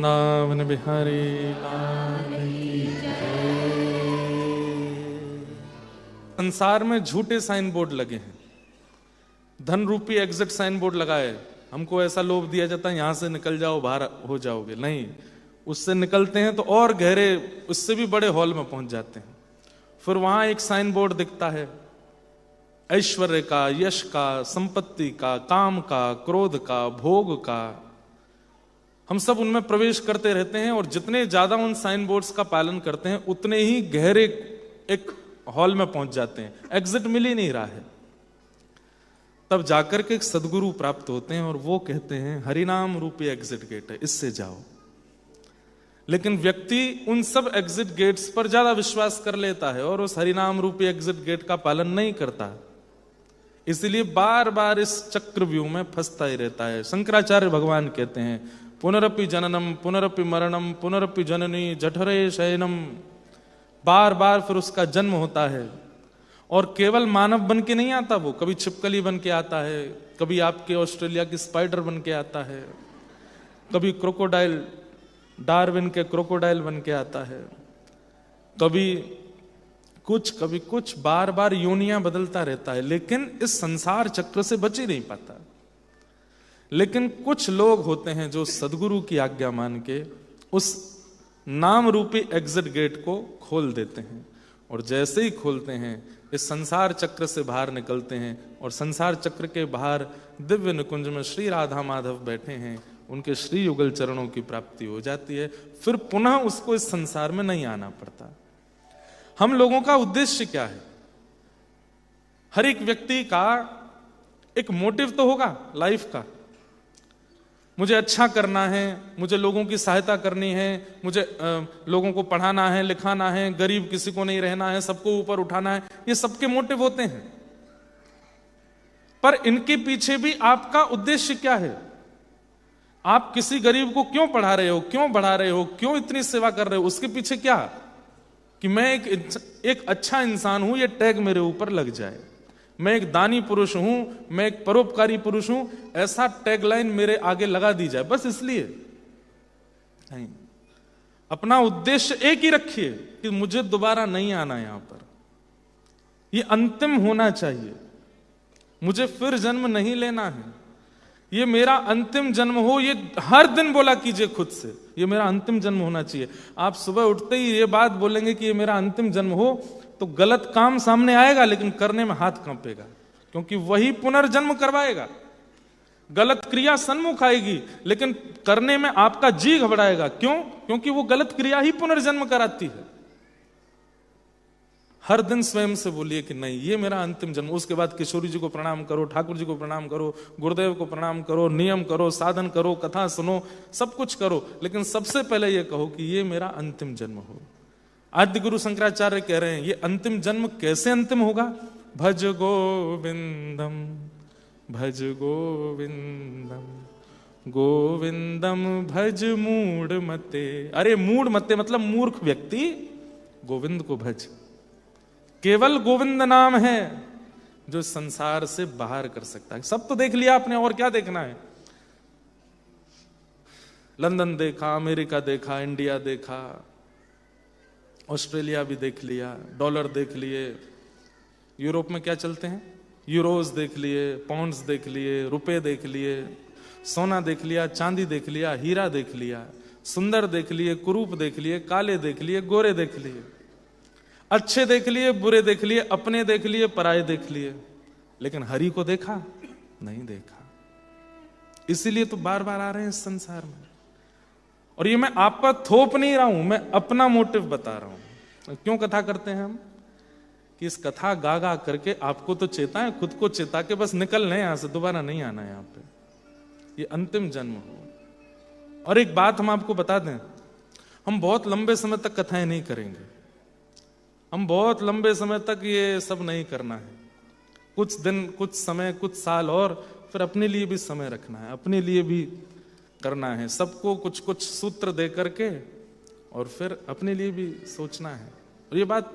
वृंदावन बिहारी लाल की जय। संसार में झूठे साइन बोर्ड लगे हैं, धन रूपी एग्जिट साइन बोर्ड लगाए, हमको ऐसा लोभ दिया जाता है यहां से निकल जाओ बाहर हो जाओगे, नहीं, उससे निकलते हैं तो और गहरे उससे भी बड़े हॉल में पहुंच जाते हैं। फिर वहां एक साइन बोर्ड दिखता है ऐश्वर्य का, यश का, संपत्ति का, काम का, क्रोध का, भोग का। हम सब उनमें प्रवेश करते रहते हैं और जितने ज्यादा उन साइन बोर्ड्स का पालन करते हैं उतने ही गहरे एक हॉल में पहुंच जाते हैं, एग्जिट मिल ही नहीं रहा है। तब जाकर के एक सदगुरु प्राप्त होते हैं और वो कहते हैं हरिनाम रूपी एग्जिट गेट है, इससे जाओ। लेकिन व्यक्ति उन सब एग्जिट गेट्स पर ज्यादा विश्वास कर लेता है और उस हरिनाम रूपी एग्जिट गेट का पालन नहीं करता, इसलिए बार बार इस चक्रव्यूह में फंसता ही रहता है। शंकराचार्य भगवान कहते हैं पुनरपि जननम पुनरपि मरणम पुनरपि जननी जठरे शयनम, बार बार फिर उसका जन्म होता है। और केवल मानव बन के नहीं आता, वो कभी छिपकली बन के आता है, कभी आपके ऑस्ट्रेलिया की स्पाइडर बन के आता है, कभी क्रोकोडाइल, डार्विन के क्रोकोडाइल बन के आता है, कभी कुछ, बार बार योनियां बदलता रहता है, लेकिन इस संसार चक्र से बच ही नहीं पाता। लेकिन कुछ लोग होते हैं जो सदगुरु की आज्ञा मान के उस नाम रूपी एग्जिट गेट को खोल देते हैं, और जैसे ही खोलते हैं इस संसार चक्र से बाहर निकलते हैं, और संसार चक्र के बाहर दिव्य निकुंज में श्री राधा माधव बैठे हैं, उनके श्री युगल चरणों की प्राप्ति हो जाती है। फिर पुनः उसको इस संसार में नहीं आना पड़ता। हम लोगों का उद्देश्य क्या है? हर एक व्यक्ति का एक मोटिव तो होगा लाइफ का, मुझे अच्छा करना है, मुझे लोगों की सहायता करनी है, मुझे लोगों को पढ़ाना है, लिखाना है, गरीब किसी को नहीं रहना है, सबको ऊपर उठाना है, ये सबके मोटिव होते हैं। पर इनके पीछे भी आपका उद्देश्य क्या है? आप किसी गरीब को क्यों पढ़ा रहे हो, क्यों बढ़ा रहे हो, क्यों इतनी सेवा कर रहे हो? उसके पीछे क्या कि मैं एक अच्छा इंसान हूं, ये टैग मेरे ऊपर लग जाए, मैं एक दानी पुरुष हूं, मैं एक परोपकारी पुरुष हूं, ऐसा टैगलाइन मेरे आगे लगा दी जाए, बस इसलिए नहीं। अपना उद्देश्य एक ही रखिए कि मुझे दोबारा नहीं आना यहां पर, ये अंतिम होना चाहिए, मुझे फिर जन्म नहीं लेना है, ये मेरा अंतिम जन्म हो। ये हर दिन बोला कीजिए खुद से, ये मेरा अंतिम जन्म होना चाहिए। आप सुबह उठते ही ये बात बोलेंगे कि ये मेरा अंतिम जन्म हो, तो गलत काम सामने आएगा लेकिन करने में हाथ कांपेगा, क्योंकि वही पुनर्जन्म करवाएगा। गलत क्रिया सन्मुख आएगी लेकिन करने में आपका जी घबराएगा। क्यों? क्योंकि वो गलत क्रिया ही पुनर्जन्म कराती है। हर दिन स्वयं से बोलिए कि नहीं, ये मेरा अंतिम जन्म। उसके बाद किशोरी जी को प्रणाम करो, ठाकुर जी को प्रणाम करो, गुरुदेव को प्रणाम करो, नियम करो, साधन करो, कथा सुनो, सब कुछ करो, लेकिन सबसे पहले ये कहो कि ये मेरा अंतिम जन्म हो। आद्य गुरु शंकराचार्य कह रहे हैं ये अंतिम जन्म कैसे अंतिम होगा? भज गोविंदम भज गोविंदम गोविंदम भज मूढ़ मते। अरे मूढ़ मते मतलब मूर्ख व्यक्ति, गोविंद को भज। केवल गोविंद नाम है जो संसार से बाहर कर सकता है। सब तो देख लिया आपने, और क्या देखना है? लंदन देखा, अमेरिका देखा, इंडिया देखा, ऑस्ट्रेलिया भी देख लिया, डॉलर देख लिए, यूरोप में क्या चलते हैं, यूरोज देख लिए, पाउंड्स देख लिए, रुपए देख लिए, सोना देख लिया, चांदी देख लिया, हीरा देख लिया, सुंदर देख लिए, कुरूप देख लिए, काले देख लिए, गोरे देख लिए, अच्छे देख लिए, बुरे देख लिए, अपने देख लिए, पराये देख लिए, लेकिन हरि को देखा नहीं देखा। इसीलिए तो बार बार आ रहे हैं इस संसार में। और ये मैं आपका थोप नहीं रहा हूं, मैं अपना मोटिव बता रहा हूं। क्यों कथा करते हैं हम? कि इस कथा गा गा करके आपको तो चेताएं, खुद को चेता के बस निकल लें यहां से, दोबारा नहीं आना यहां पे, ये अंतिम जन्म हो। और एक बात हम आपको बता दें, हम बहुत लंबे समय तक कथाएं नहीं करेंगे, हम बहुत लंबे समय तक ये सब नहीं करना है। कुछ दिन, कुछ समय, कुछ साल, और फिर अपने लिए भी समय रखना है, अपने लिए भी करना है, सबको कुछ कुछ सूत्र दे करके, और फिर अपने लिए भी सोचना है। और ये बात,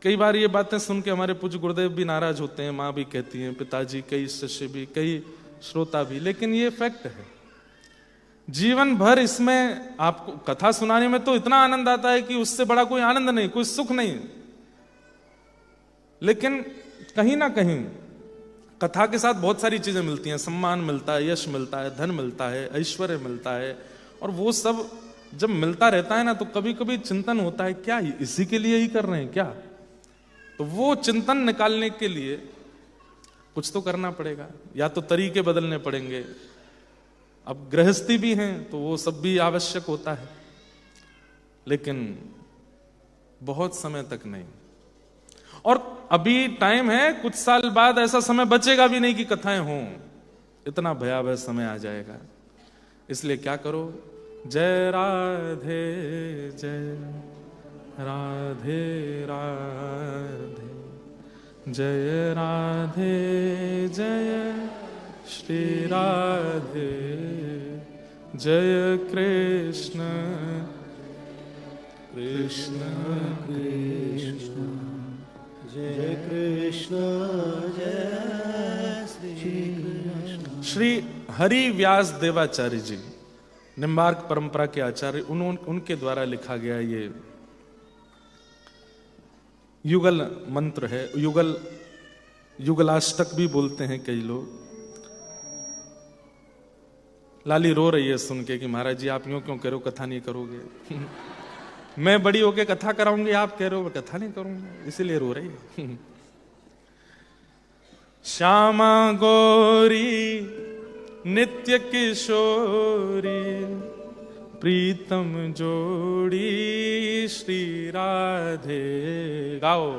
कई बार ये बातें सुन के हमारे पूज्य गुरुदेव भी नाराज होते हैं, माँ भी कहती हैं, पिताजी, कई शिष्य भी, कई श्रोता भी, लेकिन ये फैक्ट है। जीवन भर इसमें आपको कथा सुनाने में तो इतना आनंद आता है कि उससे बड़ा कोई आनंद नहीं, कोई सुख नहीं। लेकिन कहीं ना कहीं कथा के साथ बहुत सारी चीजें मिलती हैं, सम्मान मिलता है, यश मिलता है, धन मिलता है, ऐश्वर्य मिलता है, और वो सब जब मिलता रहता है ना तो कभी कभी चिंतन होता है क्या इसी के लिए ही कर रहे हैं क्या। तो वो चिंतन निकालने के लिए कुछ तो करना पड़ेगा, या तो तरीके बदलने पड़ेंगे। अब गृहस्थी भी हैं तो वो सब भी आवश्यक होता है, लेकिन बहुत समय तक नहीं। और अभी टाइम है, कुछ साल बाद ऐसा समय बचेगा भी नहीं कि कथाएं हों, इतना भयावह समय आ जाएगा। इसलिए क्या करो, जय राधे जय राधे राधे, जय राधे जय श्री राधे, जय कृष्ण कृष्ण कृष्ण, जय कृष्ण जय श्री कृष्ण। श्री हरि व्यास देवाचार्य जी, निम्बार्क परंपरा के आचार्य, उनके द्वारा लिखा गया ये युगल मंत्र है। युगलाष्टक भी बोलते हैं कई लोग। लाली रो रही है सुन के कि महाराज जी आप यूं क्यों कह रहे हो, कथा नहीं करोगे। मैं बड़ी होके कथा कराऊंगी, आप कह रहे हो कथा नहीं करूंगा, इसीलिए रो रही है। श्यामा गौरी नित्य किशोरी, प्रीतम जोड़ी श्री राधे। गाओ,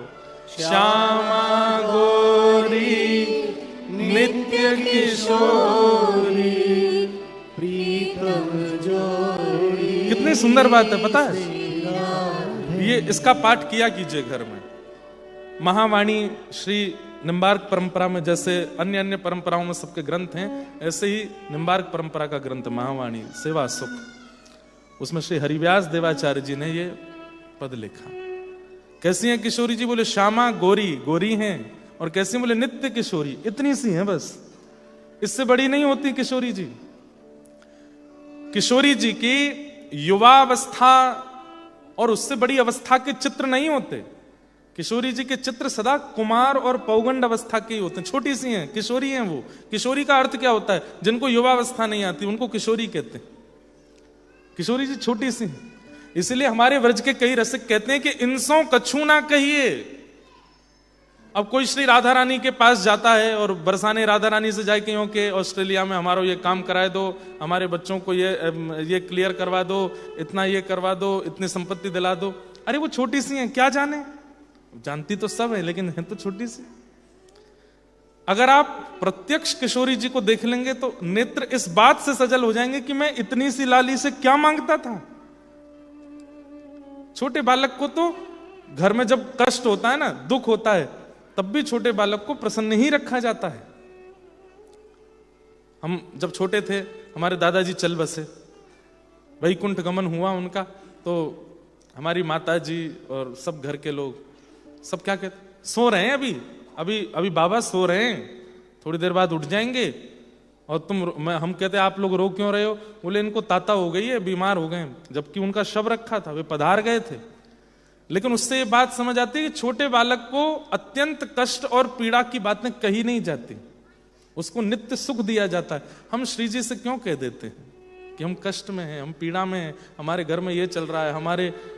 श्यामा गौरी नित्य किशोरी, प्रीतम जोड़ी। कितनी सुंदर बात है, पता है? ये इसका पाठ किया कीजिए घर में। महावाणी श्री निम्बार्क परंपरा में जैसे अन्य अन्य परंपराओं में सबके ग्रंथ हैं, ऐसे ही निम्बार्क परंपरा का ग्रंथ महावाणी सेवा सुख, उसमें श्री हरिव्यास देवाचार्य जी ने ये पद लिखा। कैसी हैं किशोरी जी? बोले श्यामा गोरी, गोरी हैं। और कैसी? बोले नित्य किशोरी, इतनी सी हैं बस, इससे बड़ी नहीं होती किशोरी जी। किशोरी जी की युवावस्था और उससे बड़ी अवस्था के चित्र नहीं होते। किशोरी जी के चित्र सदा कुमार और पौगंड अवस्था के ही होते हैं, छोटी सी हैं, किशोरी हैं वो। किशोरी का अर्थ क्या होता है? जिनको युवावस्था नहीं आती उनको किशोरी कहते हैं। किशोरी जी छोटी सी हैं। इसलिए हमारे व्रज के कई रसिक कहते हैं कि इनसों कछु ना कहिए। अब कोई श्री राधा रानी के पास जाता है और बरसाने राधा रानी से जाए कहीं के ऑस्ट्रेलिया में हमारा ये काम कराए दो, हमारे बच्चों को ये क्लियर करवा दो, इतना ये करवा दो, इतनी संपत्ति दिला दो। अरे वो छोटी सी हैं, क्या जाने? जानती तो सब है लेकिन है तो छोटी सी। अगर आप प्रत्यक्ष किशोरी जी को देख लेंगे तो नेत्र इस बात से सजल हो जाएंगे कि मैं इतनी सी लाली से क्या मांगता था। छोटे बालक को तो घर में जब कष्ट होता है ना, दुख होता है, तब भी छोटे बालक को प्रसन्न ही रखा जाता है। हम जब छोटे थे हमारे दादाजी चल बसे, वैकुंठ गमन हुआ उनका, तो हमारी माता जी और सब घर के लोग सब क्या कहते, सो रहे हैं अभी बाबा सो रहे हैं, थोड़ी देर बाद उठ जाएंगे। और हम कहते आप लोग रो क्यों रहे हो? बोले इनको ताता हो गई है, बीमार हो गए, जबकि उनका शव रखा था, वे पधार गए थे। लेकिन उससे ये बात समझ आती है कि छोटे बालक को अत्यंत कष्ट और पीड़ा की बातें कही नहीं जाती, उसको नित्य सुख दिया जाता है। हम श्री जी से क्यों कह देते हैं कि हम कष्ट में हैं, हम पीड़ा में हैं, हमारे घर में ये चल रहा है,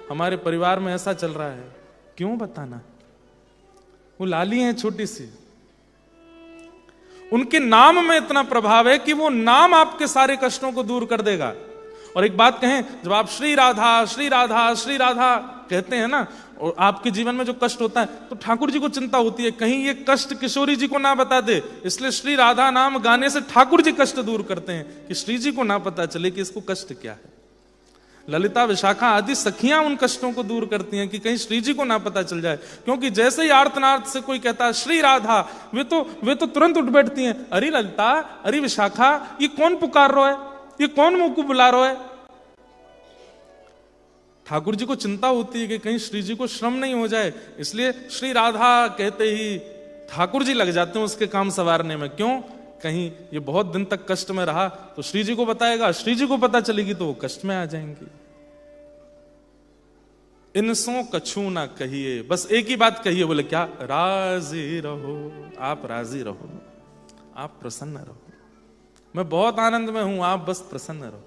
हमारे परिवार में ऐसा चल रहा है? क्यों बताना? वो लाली हैं छोटी सी, उनके नाम में इतना प्रभाव है कि वो नाम आपके सारे कष्टों को दूर कर देगा। और एक बात कहें, जब आप श्री राधा श्री राधा श्री राधा कहते हैं ना, और आपके जीवन में जो कष्ट होता है, तो ठाकुर जी को चिंता होती है कहीं ये कष्ट किशोरी जी को ना बता दे। इसलिए श्री राधा नाम गाने से ठाकुर जी कष्ट दूर करते हैं कि श्री जी को ना पता चले कि इसको कष्ट क्या है। ललिता विशाखा आदि सखियां उन कष्टों को दूर करती हैं कि कहीं श्री जी को ना पता चल जाए। क्योंकि जैसे ही आर्तनार्थ से कोई कहता है श्री राधा, वे तो तुरंत उठ बैठती हैं, अरे ललिता, अरे विशाखा, ये कौन पुकार रहा है, ये कौन मुंह को बुला रहा है? ठाकुर जी को चिंता होती है कि कहीं श्री जी को श्रम नहीं हो जाए, इसलिए श्री राधा कहते ही ठाकुर जी लग जाते हैं उसके काम संवारने में। क्यों? कहीं ये बहुत दिन तक कष्ट में रहा तो श्री जी को बताएगा, श्री जी को पता चलेगी तो वो कष्ट में आ जाएंगी। इनसों कछु ना कहिए, बस एक ही बात कहिए, बोले क्या? राजी रहो, आप राजी रहो, आप प्रसन्न रहो, मैं बहुत आनंद में हूं, आप बस प्रसन्न रहो।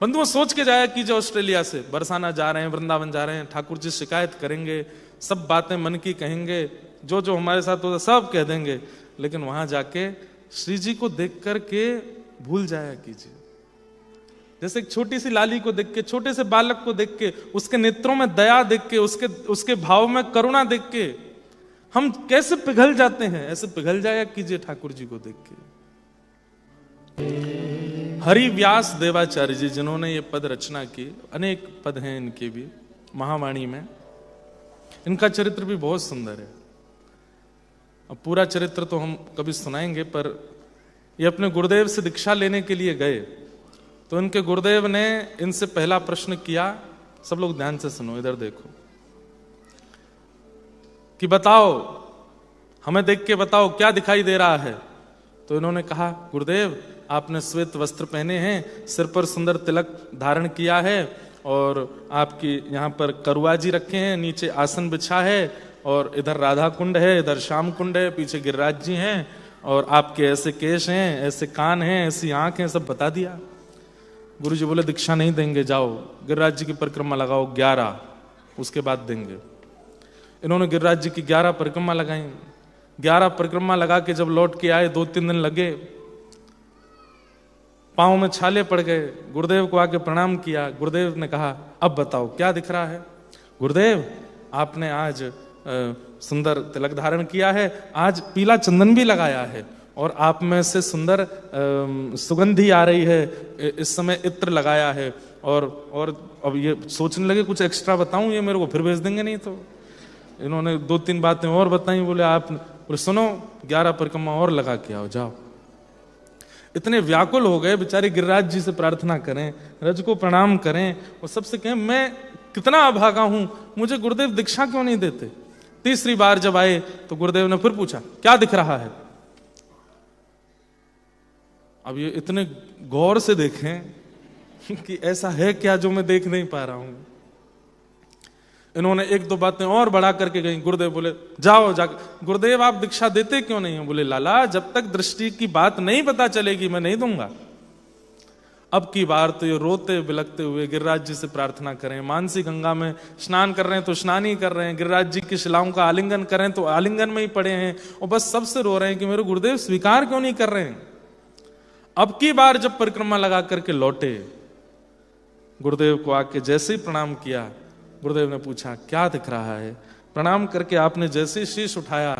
बंधुओं सोच के जाया कीजिए, ऑस्ट्रेलिया से बरसाना जा रहे हैं, वृंदावन जा रहे हैं, ठाकुर जी शिकायत करेंगे, सब बातें मन की कहेंगे, जो जो हमारे साथ होता सब कह देंगे, लेकिन वहां जाके श्री जी को देख करके भूल जाया कीजिए। जैसे एक छोटी सी लाली को देख के, छोटे से बालक को देख के, उसके नेत्रों में दया देख के, उसके भाव में करुणा देख के हम कैसे पिघल जाते हैं, ऐसे पिघल जाया कीजिए ठाकुर जी को देख के। हरि व्यास देवाचार्य जी जिन्होंने ये पद रचना की, अनेक पद हैं इनके भी महावाणी में, इनका चरित्र भी बहुत सुंदर है। अब पूरा चरित्र तो हम कभी सुनाएंगे, पर ये अपने गुरुदेव से दीक्षा लेने के लिए गए तो इनके गुरुदेव ने इनसे पहला प्रश्न किया, सब लोग ध्यान से सुनो, इधर देखो, कि बताओ, हमें देख के बताओ क्या दिखाई दे रहा है। तो इन्होंने कहा, गुरुदेव आपने श्वेत वस्त्र पहने हैं, सिर पर सुंदर तिलक धारण किया है, और आपकी यहाँ पर करुआ जी रखे हैं, नीचे आसन बिछा है, और इधर राधा कुंड है, इधर श्याम कुंड है, पीछे गिरिराज जी हैं, और आपके ऐसे केश हैं, ऐसे कान हैं, ऐसी आंख हैं, सब बता दिया। गुरु जी बोले दीक्षा नहीं देंगे, जाओ गिरिराज जी की परिक्रमा लगाओ 11, उसके बाद देंगे। इन्होंने गिरिराज जी की 11 परिक्रमा लगाई। 11 परिक्रमा लगा के जब लौट के आए, 2-3 दिन लगे, पांव में छाले पड़ गए, गुरुदेव को आके प्रणाम किया। गुरुदेव ने कहा, अब बताओ क्या दिख रहा है? गुरुदेव आपने आज सुंदर तिलक धारण किया है, आज पीला चंदन भी लगाया है, और आप में से सुंदर सुगंधी आ रही है, इस समय इत्र लगाया है, और अब ये सोचने लगे कुछ एक्स्ट्रा बताऊं, ये मेरे को फिर भेज देंगे नहीं तो। इन्होंने 2-3 बातें और बताई, बोले सुनो 11 परिक्रमा और लगा के आओ, जाओ। इतने व्याकुल हो गए बेचारे, गिरिराज जी से प्रार्थना करें, रज को प्रणाम करें, और सबसे कहें मैं कितना अभागा हूं, मुझे गुरुदेव दीक्षा क्यों नहीं देते। तीसरी बार जब आए तो गुरुदेव ने फिर पूछा, क्या दिख रहा है? अब ये इतने गौर से देखें कि ऐसा है क्या जो मैं देख नहीं पा रहा हूं। इन्होंने 1-2 बातें और बढ़ा करके गई। गुरुदेव बोले जाओ जाकर, गुरुदेव आप दीक्षा देते क्यों नहीं हो? बोले लाला, जब तक दृष्टि की बात नहीं पता चलेगी मैं नहीं दूंगा। अब की बार तो ये रोते बिलखते हुए गिरिराज जी से प्रार्थना करें, मानसी गंगा में स्नान कर रहे हैं तो स्नान ही कर रहे हैं, गिरिराज जी की शिलाओं का आलिंगन करें तो आलिंगन में ही पड़े हैं, और बस सबसे रो रहे हैं कि मेरे गुरुदेव स्वीकार क्यों नहीं कर रहे हैं। अब की बार जब परिक्रमा लगा करके लौटे, गुरुदेव को आके जैसे ही प्रणाम किया, गुरुदेव ने पूछा क्या दिख रहा है? प्रणाम करके आपने जैसे ही शीश उठाया,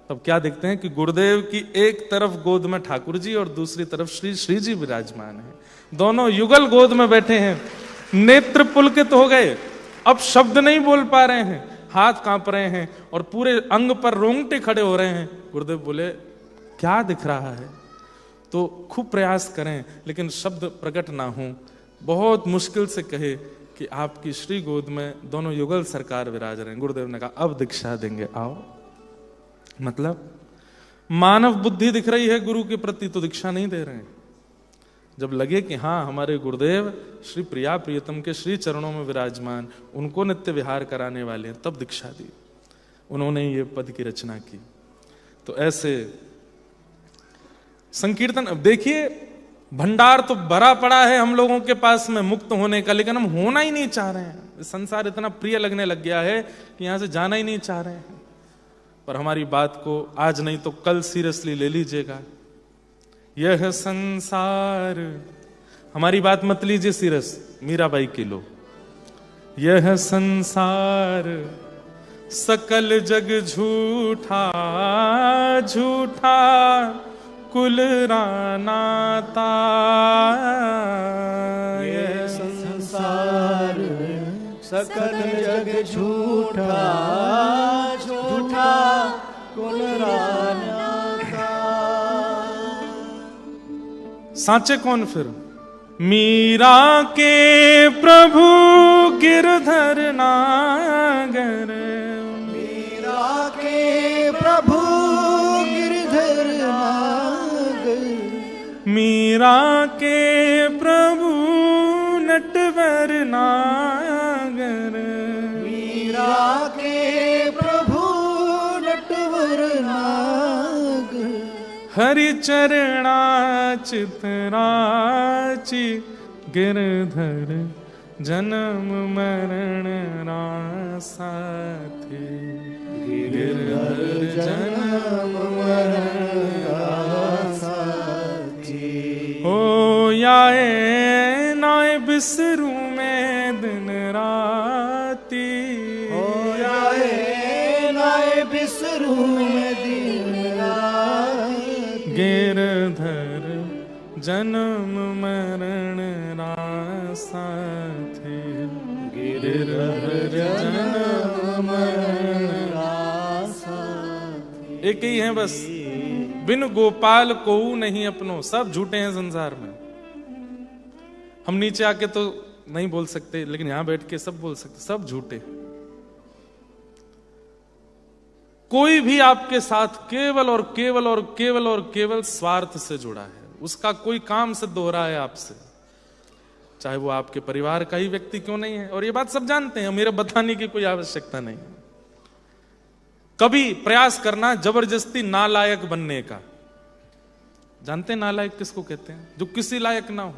तब क्या देखते हैं कि गुरुदेव की एक तरफ गोद में ठाकुर जी और दूसरी तरफ श्री जी विराजमान है। दोनों युगल गोद में बैठे हैं, नेत्र पुलकित हो गए, अब शब्द नहीं बोल पा रहे हैं, हाथ कांप रहे हैं, और पूरे अंग पर रोंगटे खड़े हो रहे हैं। गुरुदेव बोले क्या दिख रहा है? तो खूब प्रयास करें, लेकिन शब्द प्रकट ना हो, बहुत मुश्किल से कहे कि आपकी श्री गोद में दोनों युगल सरकार विराज रहे हैं। गुरुदेव ने कहा अब दीक्षा देंगे, आओ। मतलब मानव बुद्धि दिख रही है गुरु के प्रति, तो दीक्षा नहीं दे रहे हैं। जब लगे कि हाँ हमारे गुरुदेव श्री प्रिया प्रियतम के श्री चरणों में विराजमान, उनको नित्य विहार कराने वाले हैं, तब दीक्षा दी। उन्होंने ये पद की रचना की। तो ऐसे संकीर्तन, अब देखिए भंडार तो भरा पड़ा है हम लोगों के पास में मुक्त होने का, लेकिन हम होना ही नहीं चाह रहे हैं। संसार इतना प्रिय लगने लग गया है कि यहां से जाना ही नहीं चाह रहे हैं। पर हमारी बात को आज नहीं तो कल सीरियसली ले लीजिएगा। यह संसार, हमारी बात मत लीजिए सीरियस, मीराबाई की लो। यह संसार सकल जग झूठा झूठा कुल रानाता। यह संसार सकल जग झूठा झूठा कुल रानाता। सांचे कौन फिर? मीरा के प्रभु गिरधर नागर, मीरा के प्रभु गिरधर नागर, मीरा के प्रभु नटवर नागर, मीरा के प्रभु नटवर नागर, हरि चरणाचितराचि गिरधर जन्म मरण रासा थे, गिरधर जन्म मरण रासा थे। हो याए नाय बिसरू में दिन राती, हो याए नाय बिसरू में दिन राती, गिरधर जन्म मरण रासा थे, गिरधर जन्म मरण रासा थे। एक ही है बस, बिन गोपाल को नहीं अपनो, सब झूठे हैं संसार में। हम नीचे आके तो नहीं बोल सकते, लेकिन यहां बैठ के सब बोल सकते, सब झूठे। कोई भी आपके साथ केवल और केवल और केवल और केवल स्वार्थ से जुड़ा है, उसका कोई काम सिद्ध हो रहा है आपसे, चाहे वो आपके परिवार का ही व्यक्ति क्यों नहीं है। और ये बात सब जानते हैं, मेरे बताने की कोई आवश्यकता नहीं है। कभी प्रयास करना जबरदस्ती नालायक बनने का। जानते हैं नालायक किसको कहते हैं? जो किसी लायक ना हो।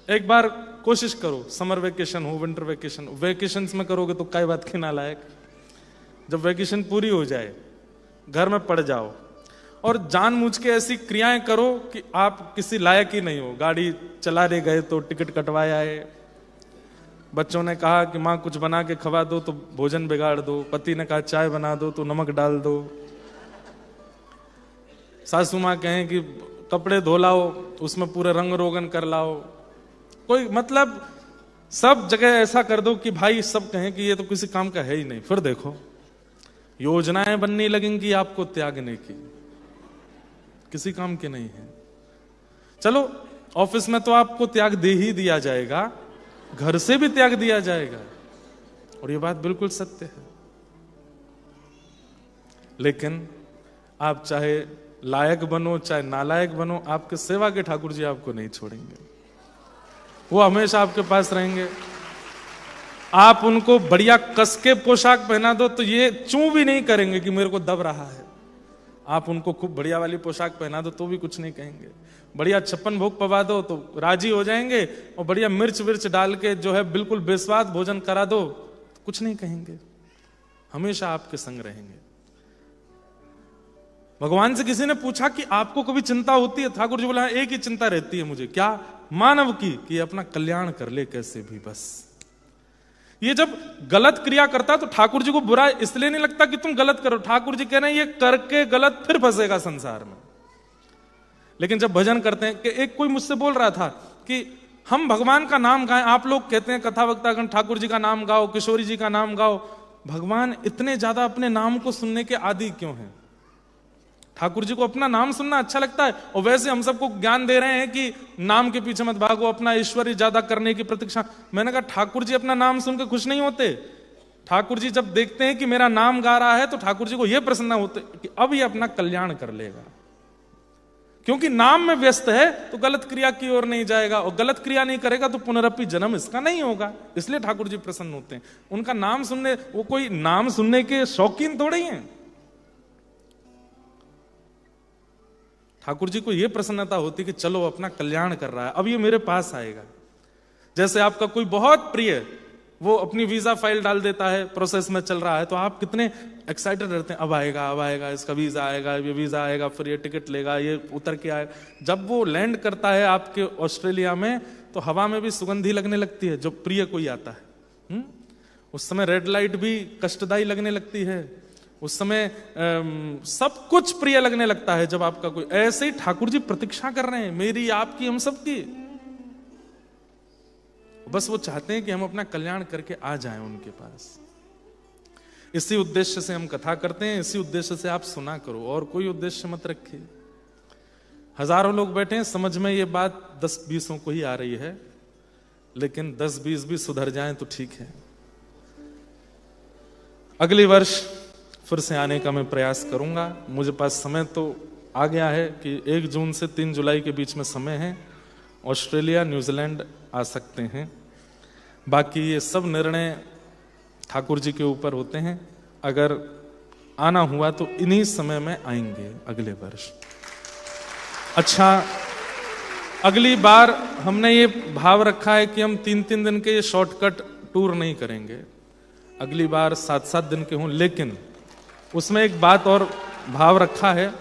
एक बार कोशिश करो, समर वेकेशन हो, विंटर वेकेशन हो, वेकेशंस में करोगे तो काय बात की नालायक। जब वेकेशन पूरी हो जाए, घर में पड़ जाओ और जानबूझ के ऐसी क्रियाएं करो कि आप किसी लायक ही नहीं हो। गाड़ी चला रहे गए तो टिकट कटवाए आए, बच्चों ने कहा कि माँ कुछ बना के खवा दो तो भोजन बिगाड़ दो, पति ने कहा चाय बना दो तो नमक डाल दो, सासू माँ कहें कि कपड़े धो लाओ उसमें पूरे रंग रोगन कर लाओ, कोई मतलब सब जगह ऐसा कर दो कि भाई सब कहें कि ये तो किसी काम का है ही नहीं। फिर देखो योजनाएं बनने लगेंगी आपको त्यागने की, किसी काम के नहीं है। चलो ऑफिस में तो आपको त्याग दे ही दिया जाएगा, घर से भी त्याग दिया जाएगा, और ये बात बिल्कुल सत्य है। लेकिन आप चाहे लायक बनो चाहे नालायक बनो, आपके सेवा के ठाकुर जी आपको नहीं छोड़ेंगे, वो हमेशा आपके पास रहेंगे। आप उनको बढ़िया कस के पोशाक पहना दो तो ये चूं भी नहीं करेंगे कि मेरे को दब रहा है। आप उनको खूब बढ़िया वाली पोशाक पहना दो तो भी कुछ नहीं कहेंगे। बढ़िया 56 भोग पवा दो तो राजी हो जाएंगे, और बढ़िया मिर्च विर्च डाल के जो है बिल्कुल बेस्वाद भोजन करा दो तो कुछ नहीं कहेंगे, हमेशा आपके संग रहेंगे। भगवान से किसी ने पूछा कि आपको कभी चिंता होती है? ठाकुर जी बोला एक ही चिंता रहती है मुझे। क्या? मानव की, कि अपना कल्याण कर ले कैसे भी बस। ये जब गलत क्रिया करता तो ठाकुर जी को बुरा इसलिए नहीं लगता कि तुम गलत करो, ठाकुर जी कह रहे हैं ये करके गलत फिर फंसेगा संसार में। लेकिन जब भजन करते हैं, कि एक कोई मुझसे बोल रहा था कि हम भगवान का नाम गाएं, आप लोग कहते हैं कथा वक्तागण ठाकुर जी का नाम गाओ, किशोरी जी का नाम गाओ, भगवान इतने ज्यादा अपने नाम को सुनने के आदी क्यों हैं? ठाकुर जी को अपना नाम सुनना अच्छा लगता है, और वैसे हम सबको ज्ञान दे रहे हैं कि नाम के पीछे मत भागो, अपना ऐश्वर्य ज्यादा करने की प्रतीक्षा। मैंने कहा ठाकुर जी अपना नाम सुन के खुश नहीं होते। ठाकुर जी जब देखते हैं कि मेरा नाम गा रहा है तो ठाकुर जी को यह प्रसन्न होते कि अब ये अपना कल्याण कर लेगा, क्योंकि नाम में व्यस्त है तो गलत क्रिया की ओर नहीं जाएगा, और गलत क्रिया नहीं करेगा तो पुनरपि जन्म इसका नहीं होगा। इसलिए ठाकुर जी प्रसन्न होते हैं। उनका नाम सुनने, वो कोई नाम सुनने के शौकीन थोड़े ही हैं। ठाकुर जी को यह प्रसन्नता होती कि चलो अपना कल्याण कर रहा है, अब ये मेरे पास आएगा। जैसे आपका कोई बहुत प्रिय, वो अपनी वीजा फाइल डाल देता है, प्रोसेस में चल रहा है, तो आप कितने एक्साइटेड रहते हैं, अब आएगा, इसका वीजा आएगा, ये वीजा आएगा, फिर ये टिकट लेगा, ये उतर के आएगा। जब वो लैंड करता है आपके ऑस्ट्रेलिया में, तो हवा में भी सुगंधी लगने लगती है जब प्रिय कोई आता है। उस समय रेड लाइट भी कष्टदायी लगने लगती है, उस समय सब कुछ प्रिय लगने लगता है जब आपका कोई। ऐसे ही ठाकुर जी प्रतीक्षा कर रहे हैं, मेरी, आपकी, हम सबकी। बस वो चाहते हैं कि हम अपना कल्याण करके आ जाएं उनके पास। इसी उद्देश्य से हम कथा करते हैं, इसी उद्देश्य से आप सुना करो, और कोई उद्देश्य मत रखिए। हजारों लोग बैठे हैं, समझ में ये बात 10-20 को ही आ रही है, लेकिन 10-20 भी सुधर जाएं तो ठीक है। अगले वर्ष फिर से आने का मैं प्रयास करूंगा। मुझे पास समय तो आ गया है कि 1 जून से 3 जुलाई के बीच में समय है, ऑस्ट्रेलिया न्यूजीलैंड आ सकते हैं। बाकी ये सब निर्णय ठाकुर जी के ऊपर होते हैं। अगर आना हुआ तो इन्हीं समय में आएंगे अगले वर्ष। अच्छा, अगली बार हमने ये भाव रखा है कि हम 3-3 दिन के ये शॉर्टकट टूर नहीं करेंगे, अगली बार 7-7 दिन के हों। लेकिन उसमें एक बात और भाव रखा है,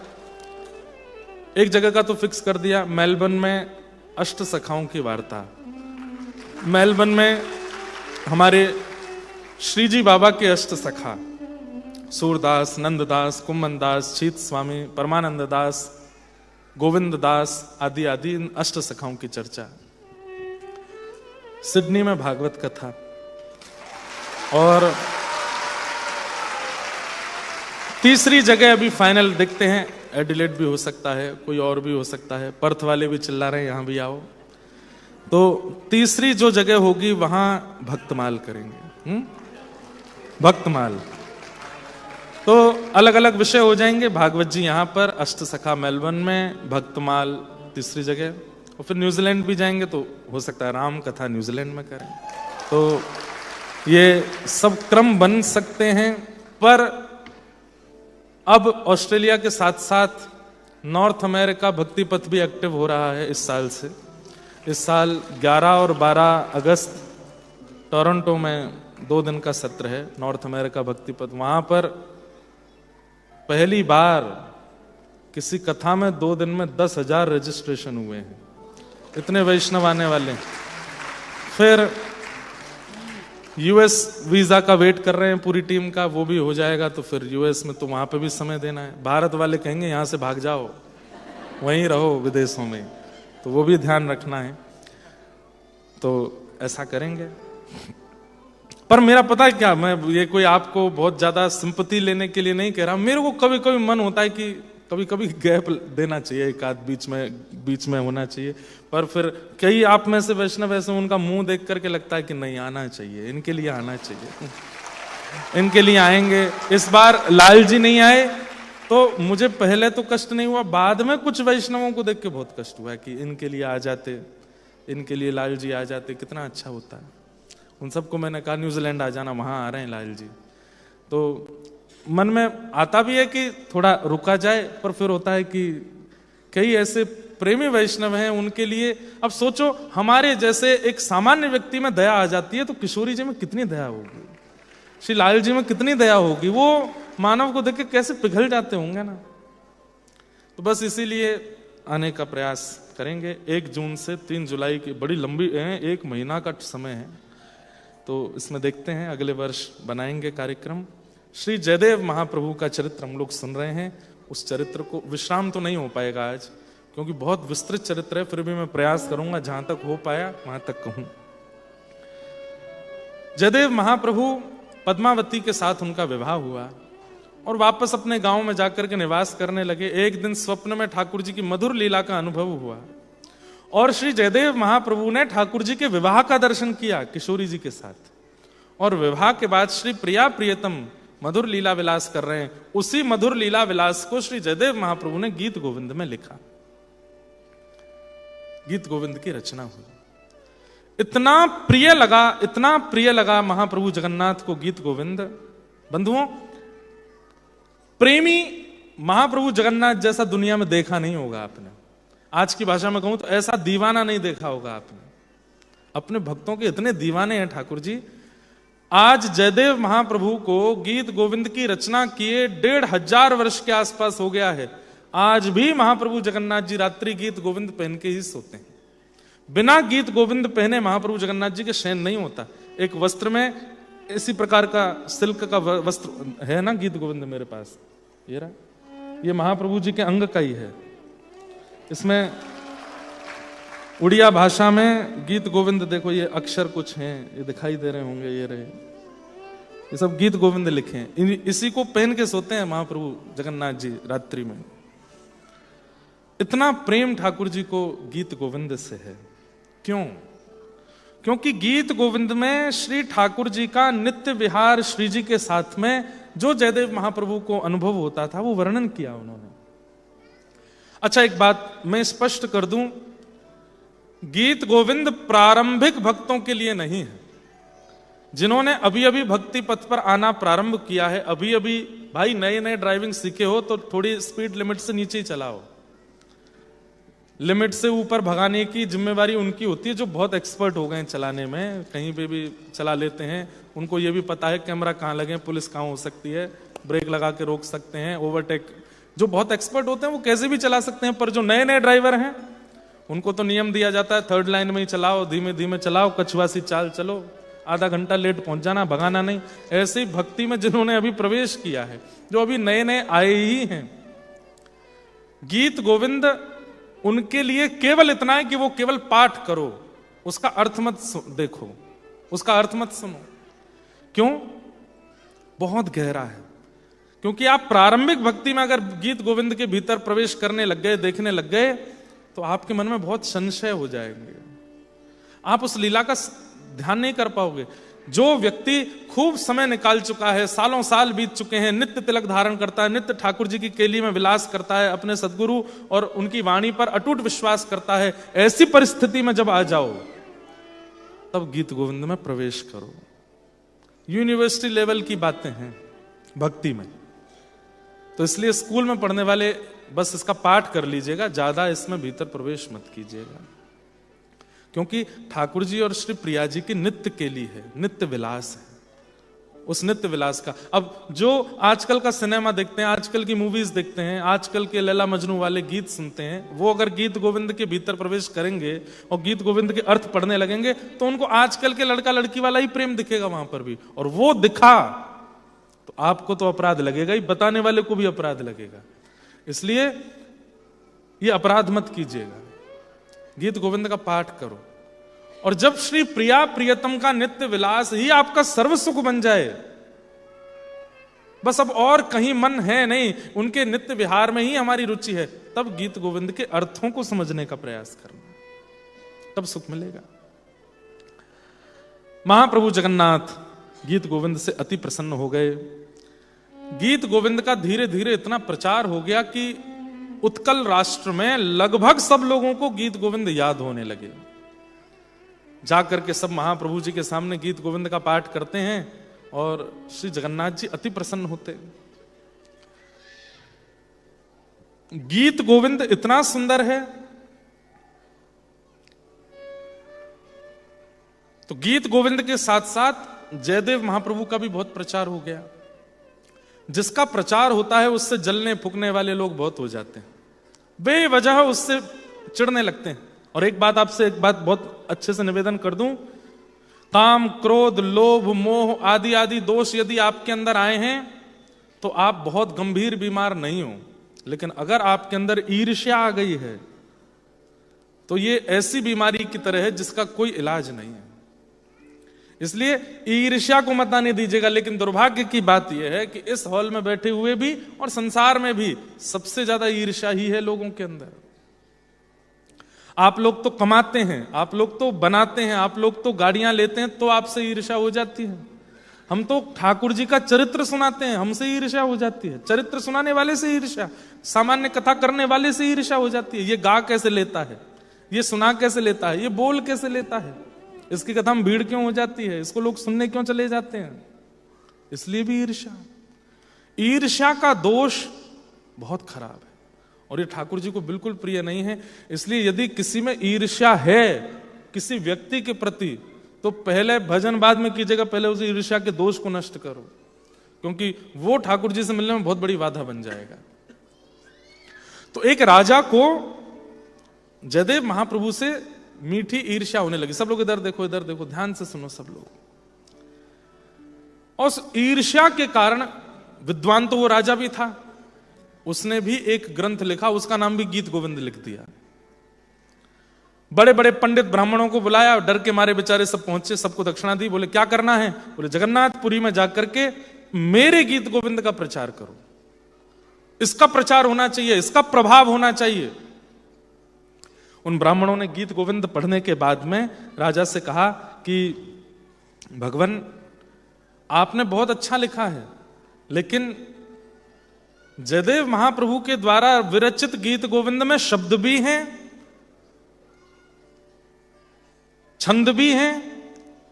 एक जगह का तो फिक्स कर दिया, मेलबर्न में अष्ट सखाओं की वार्ता। मेलबर्न में हमारे श्री जी बाबा के अष्ट सखा सूरदास, नंददास, कुम्मनदास, शीत स्वामी, परमानंद दास, गोविंद दास आदि आदि इन अष्ट सखाओं की चर्चा। सिडनी में भागवत कथा, और तीसरी जगह अभी फाइनल देखते हैं, एडिलेड भी हो सकता है, कोई और भी हो सकता है, पर्थ वाले भी चिल्ला रहे हैं यहां भी आओ। तो तीसरी जो जगह होगी वहां भक्तमाल करेंगे। भक्तमाल तो अलग अलग विषय हो जाएंगे। भागवत जी यहां पर, अष्ट सखा मेलबर्न में, भक्तमाल तीसरी जगह, और फिर न्यूजीलैंड भी जाएंगे तो हो सकता है राम कथा न्यूजीलैंड में करें। तो ये सब क्रम बन सकते हैं। पर अब ऑस्ट्रेलिया के साथ साथ नॉर्थ अमेरिका भक्ति पथ भी एक्टिव हो रहा है इस साल से। इस साल 11 और 12 अगस्त टोरंटो में 2 दिन का सत्र है नॉर्थ अमेरिका भक्ति पथ। वहां पर पहली बार किसी कथा में 2 दिन में 10,000 रजिस्ट्रेशन हुए हैं। इतने वैष्णव आने वाले हैं। फिर यूएस वीजा का वेट कर रहे हैं पूरी टीम का, वो भी हो जाएगा तो फिर यूएस में तो वहां पे भी समय देना है। भारत वाले कहेंगे यहां से भाग जाओ, वहीं रहो विदेशों में, तो वो भी ध्यान रखना है। तो ऐसा करेंगे। पर मेरा पता है क्या, मैं ये कोई आपको बहुत ज्यादा सिंपैथी लेने के लिए नहीं कह रहा, मेरे को कभी कभी मन होता है कि कभी कभी गैप देना चाहिए, एक आध बीच में होना चाहिए। पर फिर कई आप में से वैष्णव ऐसे उनका मुंह देख करके लगता है कि नहीं आना चाहिए, इनके लिए आना चाहिए, इनके लिए आएंगे। इस बार लाल जी नहीं आए तो मुझे पहले तो कष्ट नहीं हुआ, बाद में कुछ वैष्णवों को देख के बहुत कष्ट हुआ कि इनके लिए आ जाते, इनके लिए लाल जी आ जाते, कितना अच्छा होता है। उन सबको मैंने कहा न्यूजीलैंड आ जाना, वहां आ रहे हैं लाल जी। तो मन में आता भी है कि थोड़ा रुका जाए, पर फिर होता है कि कई ऐसे प्रेमी वैष्णव हैं, उनके लिए अब सोचो हमारे जैसे एक सामान्य व्यक्ति में दया आ जाती है तो किशोरी जी में कितनी दया होगी, श्री लाल जी में कितनी दया होगी, वो मानव को देख के कैसे पिघल जाते होंगे ना। तो बस इसीलिए आने का प्रयास करेंगे। 1 जून से 3 जुलाई की बड़ी लंबी है, 1 महीना का समय है, तो इसमें देखते हैं अगले वर्ष बनाएंगे कार्यक्रम। श्री जयदेव महाप्रभु का चरित्र हम लोग सुन रहे हैं, उस चरित्र को विश्राम तो नहीं हो पाएगा आज क्योंकि बहुत विस्तृत चरित्र है, फिर भी मैं प्रयास करूंगा जहां तक हो पाया वहां तक कहूं। जयदेव महाप्रभु पद्मावती के साथ उनका विवाह हुआ और वापस अपने गांव में जाकर के निवास करने लगे। एक दिन स्वप्न में ठाकुर जी की मधुर लीला का अनुभव हुआ और श्री जयदेव महाप्रभु ने ठाकुर जी के विवाह का दर्शन किया किशोरी जी के साथ, और विवाह के बाद श्री प्रिया प्रियतम मधुर लीला विलास कर रहे हैं। उसी मधुर लीला विलास को श्री जयदेव महाप्रभु ने गीत गोविंद में लिखा, गीत गोविंद की रचना हुई। इतना प्रिय लगा महाप्रभु जगन्नाथ को गीत गोविंद। बंधुओं, प्रेमी महाप्रभु जगन्नाथ जैसा दुनिया में देखा नहीं होगा आपने। आज की भाषा में कहूं तो ऐसा दीवाना नहीं देखा होगा आपने। अपने भक्तों के इतने दीवाने हैं ठाकुर जी। आज जयदेव महाप्रभु को गीत गोविंद की रचना किए 1500 वर्ष के आसपास हो गया है। आज भी महाप्रभु जगन्नाथ जी रात्रि गीत गोविंद पहन के ही सोते हैं। बिना गीत गोविंद पहने महाप्रभु जगन्नाथ जी के शयन नहीं होता। एक वस्त्र में इसी प्रकार का सिल्क का वस्त्र है ना गीत गोविंद मेरे पास, ये रहा, ये महाप्रभु जी के अंग का ही है। इसमें उड़िया भाषा में गीत गोविंद देखो, ये अक्षर कुछ हैं, ये दिखाई दे रहे होंगे, ये रहे, ये सब गीत गोविंद लिखे हैं। इसी को पहन के सोते हैं महाप्रभु जगन्नाथ जी रात्रि में। इतना प्रेम ठाकुर जी को गीत गोविंद से है। क्यों? क्योंकि गीत गोविंद में श्री ठाकुर जी का नित्य विहार श्री जी के साथ में जो जयदेव महाप्रभु को अनुभव होता था वो वर्णन किया उन्होंने। अच्छा, एक बात मैं स्पष्ट कर दूं, गीत गोविंद प्रारंभिक भक्तों के लिए नहीं है। जिन्होंने अभी अभी भक्ति पथ पर आना प्रारंभ किया है, अभी अभी भाई नए नए ड्राइविंग सीखे हो तो थोड़ी स्पीड लिमिट से नीचे ही चलाओ। लिमिट से ऊपर भगाने की जिम्मेवारी उनकी होती है जो बहुत एक्सपर्ट हो गए हैं चलाने में, कहीं पे भी चला लेते हैं। उनको ये भी पता है कैमरा कहाँ लगे, पुलिस कहाँ हो सकती है, ब्रेक लगा के रोक सकते हैं, ओवरटेक। जो बहुत एक्सपर्ट होते हैं वो कैसे भी चला सकते हैं, पर जो नए नए ड्राइवर हैं उनको तो नियम दिया जाता है थर्ड लाइन में ही चलाओ, धीमे धीमे चलाओ, कछुआ सी चाल चलो, आधा घंटा लेट पहुंच जाना, भगाना नहीं। ऐसे ही भक्ति में जिन्होंने अभी प्रवेश किया है, जो अभी नए नए आए ही हैं, गीत गोविंद उनके लिए केवल इतना है कि वो केवल पाठ करो, उसका अर्थ मत देखो, उसका अर्थ मत सुनो। क्यों? बहुत गहरा है। क्योंकि आप प्रारंभिक भक्ति में अगर गीत गोविंद के भीतर प्रवेश करने लग गए, देखने लग गए, तो आपके मन में बहुत संशय हो जाएंगे, आप उस लीला का ध्यान नहीं कर पाओगे। जो व्यक्ति खूब समय निकाल चुका है, सालों साल बीत चुके हैं, नित्य तिलक धारण करता है, नित्य ठाकुर जी की केली में विलास करता है, अपने सदगुरु और उनकी वाणी पर अटूट विश्वास करता है, ऐसी परिस्थिति में जब आ जाओ तब गीत गोविंद में प्रवेश करो। यूनिवर्सिटी लेवल की बातें हैं भक्ति में, तो इसलिए स्कूल में पढ़ने वाले बस इसका पाठ कर लीजिएगा, ज्यादा इसमें भीतर प्रवेश मत कीजिएगा। क्योंकि ठाकुर जी और श्री प्रिया जी की नित्य केली है, नित्य विलास है। उस नित्य विलास का, अब जो आजकल का सिनेमा देखते हैं, आजकल की मूवीज देखते हैं, आजकल के लैला मजनू वाले गीत सुनते हैं, वो अगर गीत गोविंद के भीतर प्रवेश करेंगे और गीत गोविंद के अर्थ पढ़ने लगेंगे तो उनको आजकल के लड़का लड़की वाला ही प्रेम दिखेगा वहां पर भी, और वो दिखा तो आपको तो अपराध लगेगा ही, बताने वाले को भी अपराध लगेगा। इसलिए ये अपराध मत कीजिएगा, गीत गोविंद का पाठ करो। और जब श्री प्रिया प्रियतम का नित्य विलास ही आपका सर्व सुख बन जाए, बस अब और कहीं मन है नहीं, उनके नित्य विहार में ही हमारी रुचि है, तब गीत गोविंद के अर्थों को समझने का प्रयास करना, तब सुख मिलेगा। महाप्रभु जगन्नाथ गीत गोविंद से अति प्रसन्न हो गए। गीत गोविंद का धीरे धीरे इतना प्रचार हो गया कि उत्कल राष्ट्र में लगभग सब लोगों को गीत गोविंद याद होने लगे। जाकर के सब महाप्रभु जी के सामने गीत गोविंद का पाठ करते हैं और श्री जगन्नाथ जी अति प्रसन्न होते। गीत गोविंद इतना सुंदर है, तो गीत गोविंद के साथ साथ जयदेव महाप्रभु का भी बहुत प्रचार हो गया। जिसका प्रचार होता है उससे जलने फूकने वाले लोग बहुत हो जाते हैं, बेवजह उससे चिढ़ने लगते हैं। और एक बात आपसे, एक बात बहुत अच्छे से निवेदन कर दूं, काम क्रोध लोभ मोह आदि आदि दोष यदि आपके अंदर आए हैं तो आप बहुत गंभीर बीमार नहीं हो, लेकिन अगर आपके अंदर ईर्ष्या आ गई है तो ये ऐसी बीमारी की तरह है जिसका कोई इलाज नहीं है। इसलिए ईर्ष्या को मत आने दीजिएगा। लेकिन दुर्भाग्य की बात यह है कि इस हॉल में बैठे हुए भी और संसार में भी सबसे ज्यादा ईर्ष्या ही है लोगों के अंदर। आप लोग तो कमाते हैं, आप लोग तो बनाते हैं, आप लोग तो गाड़ियां लेते हैं, तो आपसे ईर्ष्या हो जाती है। हम तो ठाकुर जी का चरित्र सुनाते हैं, हमसे ईर्ष्या हो जाती है। चरित्र सुनाने वाले से ईर्ष्या, सामान्य कथा करने वाले से ईर्ष्या हो जाती है। ये गा कैसे लेता है, ये सुना कैसे लेता है, ये बोल कैसे लेता है, इसकी कथा में भीड़ क्यों हो जाती है, इसको लोग सुनने क्यों चले जाते हैं, इसलिए भी ईर्ष्या। ईर्ष्या का दोष बहुत खराब है और ये ठाकुर जी को बिल्कुल प्रिय नहीं है। इसलिए यदि किसी में ईर्ष्या है किसी व्यक्ति के प्रति, तो पहले भजन बाद में कीजिएगा, पहले उस ईर्ष्या के दोष को नष्ट करो, क्योंकि वो ठाकुर जी से मिलने में बहुत बड़ी बाधा बन जाएगा। तो एक राजा को जयदेव महाप्रभु से मीठी ईर्ष्या होने लगी। सब लोग इधर देखो, इधर देखो, ध्यान से सुनो सब लोग। और उस ईर्ष्या के कारण, विद्वान तो वो राजा भी था, उसने भी एक ग्रंथ लिखा, उसका नाम भी गीत गोविंद लिख दिया। बड़े बड़े पंडित ब्राह्मणों को बुलाया, डर के मारे बेचारे सब पहुंचे, सबको दक्षिणा दी। बोले क्या करना है? बोले जगन्नाथपुरी में जाकर के मेरे गीत गोविंद का प्रचार करो, इसका प्रचार होना चाहिए, इसका प्रभाव होना चाहिए। उन ब्राह्मणों ने गीत गोविंद पढ़ने के बाद में राजा से कहा कि भगवान आपने बहुत अच्छा लिखा है, लेकिन जयदेव महाप्रभु के द्वारा विरचित गीत गोविंद में शब्द भी हैं, छंद भी हैं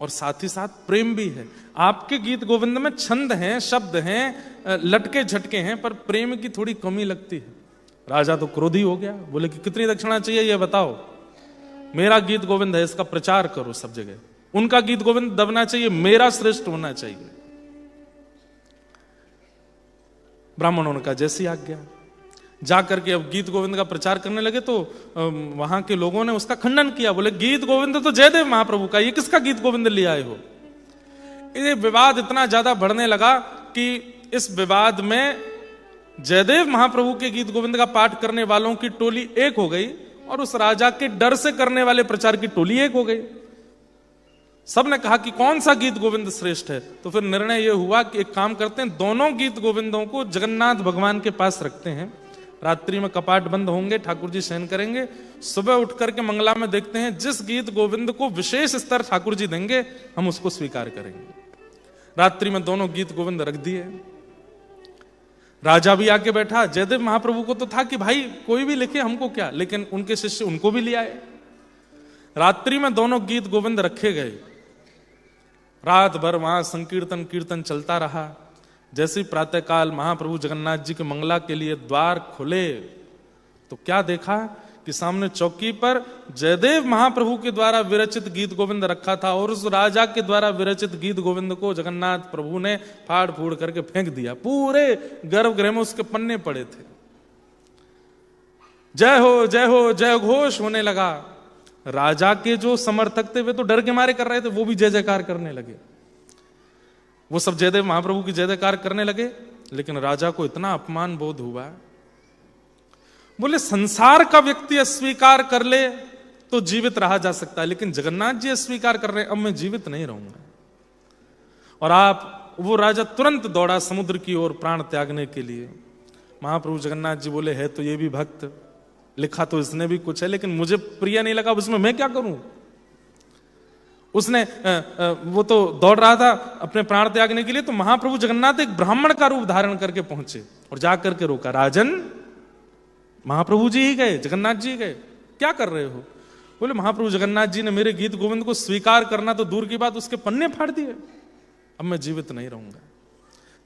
और साथ ही साथ प्रेम भी है। आपके गीत गोविंद में छंद हैं, शब्द हैं, लटके झटके हैं, पर प्रेम की थोड़ी कमी लगती है। राजा तो क्रोधी हो गया, बोले कि कितनी दक्षिणा चाहिए ये बताओ, मेरा गीत गोविंद है, इसका प्रचार करो सब जगह। उनका गीत गोविंद दबना चाहिए, मेरा श्रेष्ठ होना चाहिए। ब्राह्मणों ने कहा जैसी आज्ञा। जाकर के अब गीत गोविंद का प्रचार करने लगे तो वहां के लोगों ने उसका खंडन किया, बोले गीत गोविंद तो जयदेव महाप्रभु का, ये किसका गीत गोविंद ले आए हो। ये विवाद इतना ज्यादा बढ़ने लगा कि इस विवाद में जयदेव महाप्रभु के गीत गोविंद का पाठ करने वालों की टोली एक हो गई और उस राजा के डर से करने वाले प्रचार की टोली एक हो गई। सबने कहा कि कौन सा गीत गोविंद श्रेष्ठ है। तो फिर निर्णय यह हुआ कि एक काम करते हैं, दोनों गीत गोविंदों को जगन्नाथ भगवान के पास रखते हैं। रात्रि में कपाट बंद होंगे, ठाकुर जी शयन करेंगे, सुबह उठ करके मंगला में देखते हैं, जिस गीत गोविंद को विशेष स्तर ठाकुर जी देंगे हम उसको स्वीकार करेंगे। रात्रि में दोनों गीत गोविंद रख दिए। राजा भी आके बैठा। जयदेव महाप्रभु को तो था कि भाई कोई भी लिखे हमको क्या, लेकिन उनके शिष्य उनको भी ले आए। रात्रि में दोनों गीत गोविंद रखे गए। रात भर वहां संकीर्तन कीर्तन चलता रहा। जैसे प्रातःकाल महाप्रभु जगन्नाथ जी के मंगला के लिए द्वार खुले तो क्या देखा कि सामने चौकी पर जयदेव महाप्रभु के द्वारा विरचित गीत गोविंद रखा था और उस राजा के द्वारा विरचित गीत गोविंद को जगन्नाथ प्रभु ने फाड़ फूड़ करके फेंक दिया। पूरे गर्भगृह में उसके पन्ने पड़े थे। जय हो जय हो जय घोष होने लगा। राजा के जो समर्थक थे वे तो डर के मारे कर रहे थे, वो भी जय जयकार करने लगे। वो सब जयदेव महाप्रभु की जय जयकार करने लगे, लेकिन राजा को इतना अपमान बोध हुआ। बोले संसार का व्यक्ति अस्वीकार कर ले तो जीवित रहा जा सकता है, लेकिन जगन्नाथ जी अस्वीकार कर रहे हैं, अब मैं जीवित नहीं रहूंगा। और वो राजा तुरंत दौड़ा समुद्र की ओर प्राण त्यागने के लिए। महाप्रभु जगन्नाथ जी बोले है तो ये भी भक्त, लिखा तो इसने भी कुछ है, लेकिन मुझे प्रिय नहीं लगा, उसमें मैं क्या करूं। उसने वो तो दौड़ रहा था अपने प्राण त्यागने के लिए, तो महाप्रभु जगन्नाथ एक ब्राह्मण का रूप धारण करके पहुंचे और जाकर के रोका। राजन, महाप्रभु जी ही गए, जगन्नाथ जी गए, क्या कर रहे हो। बोले महाप्रभु जगन्नाथ जी ने मेरे गीत गोविंद को स्वीकार करना तो दूर की बात, उसके पन्ने फाड़ दिए, अब मैं जीवित नहीं रहूंगा।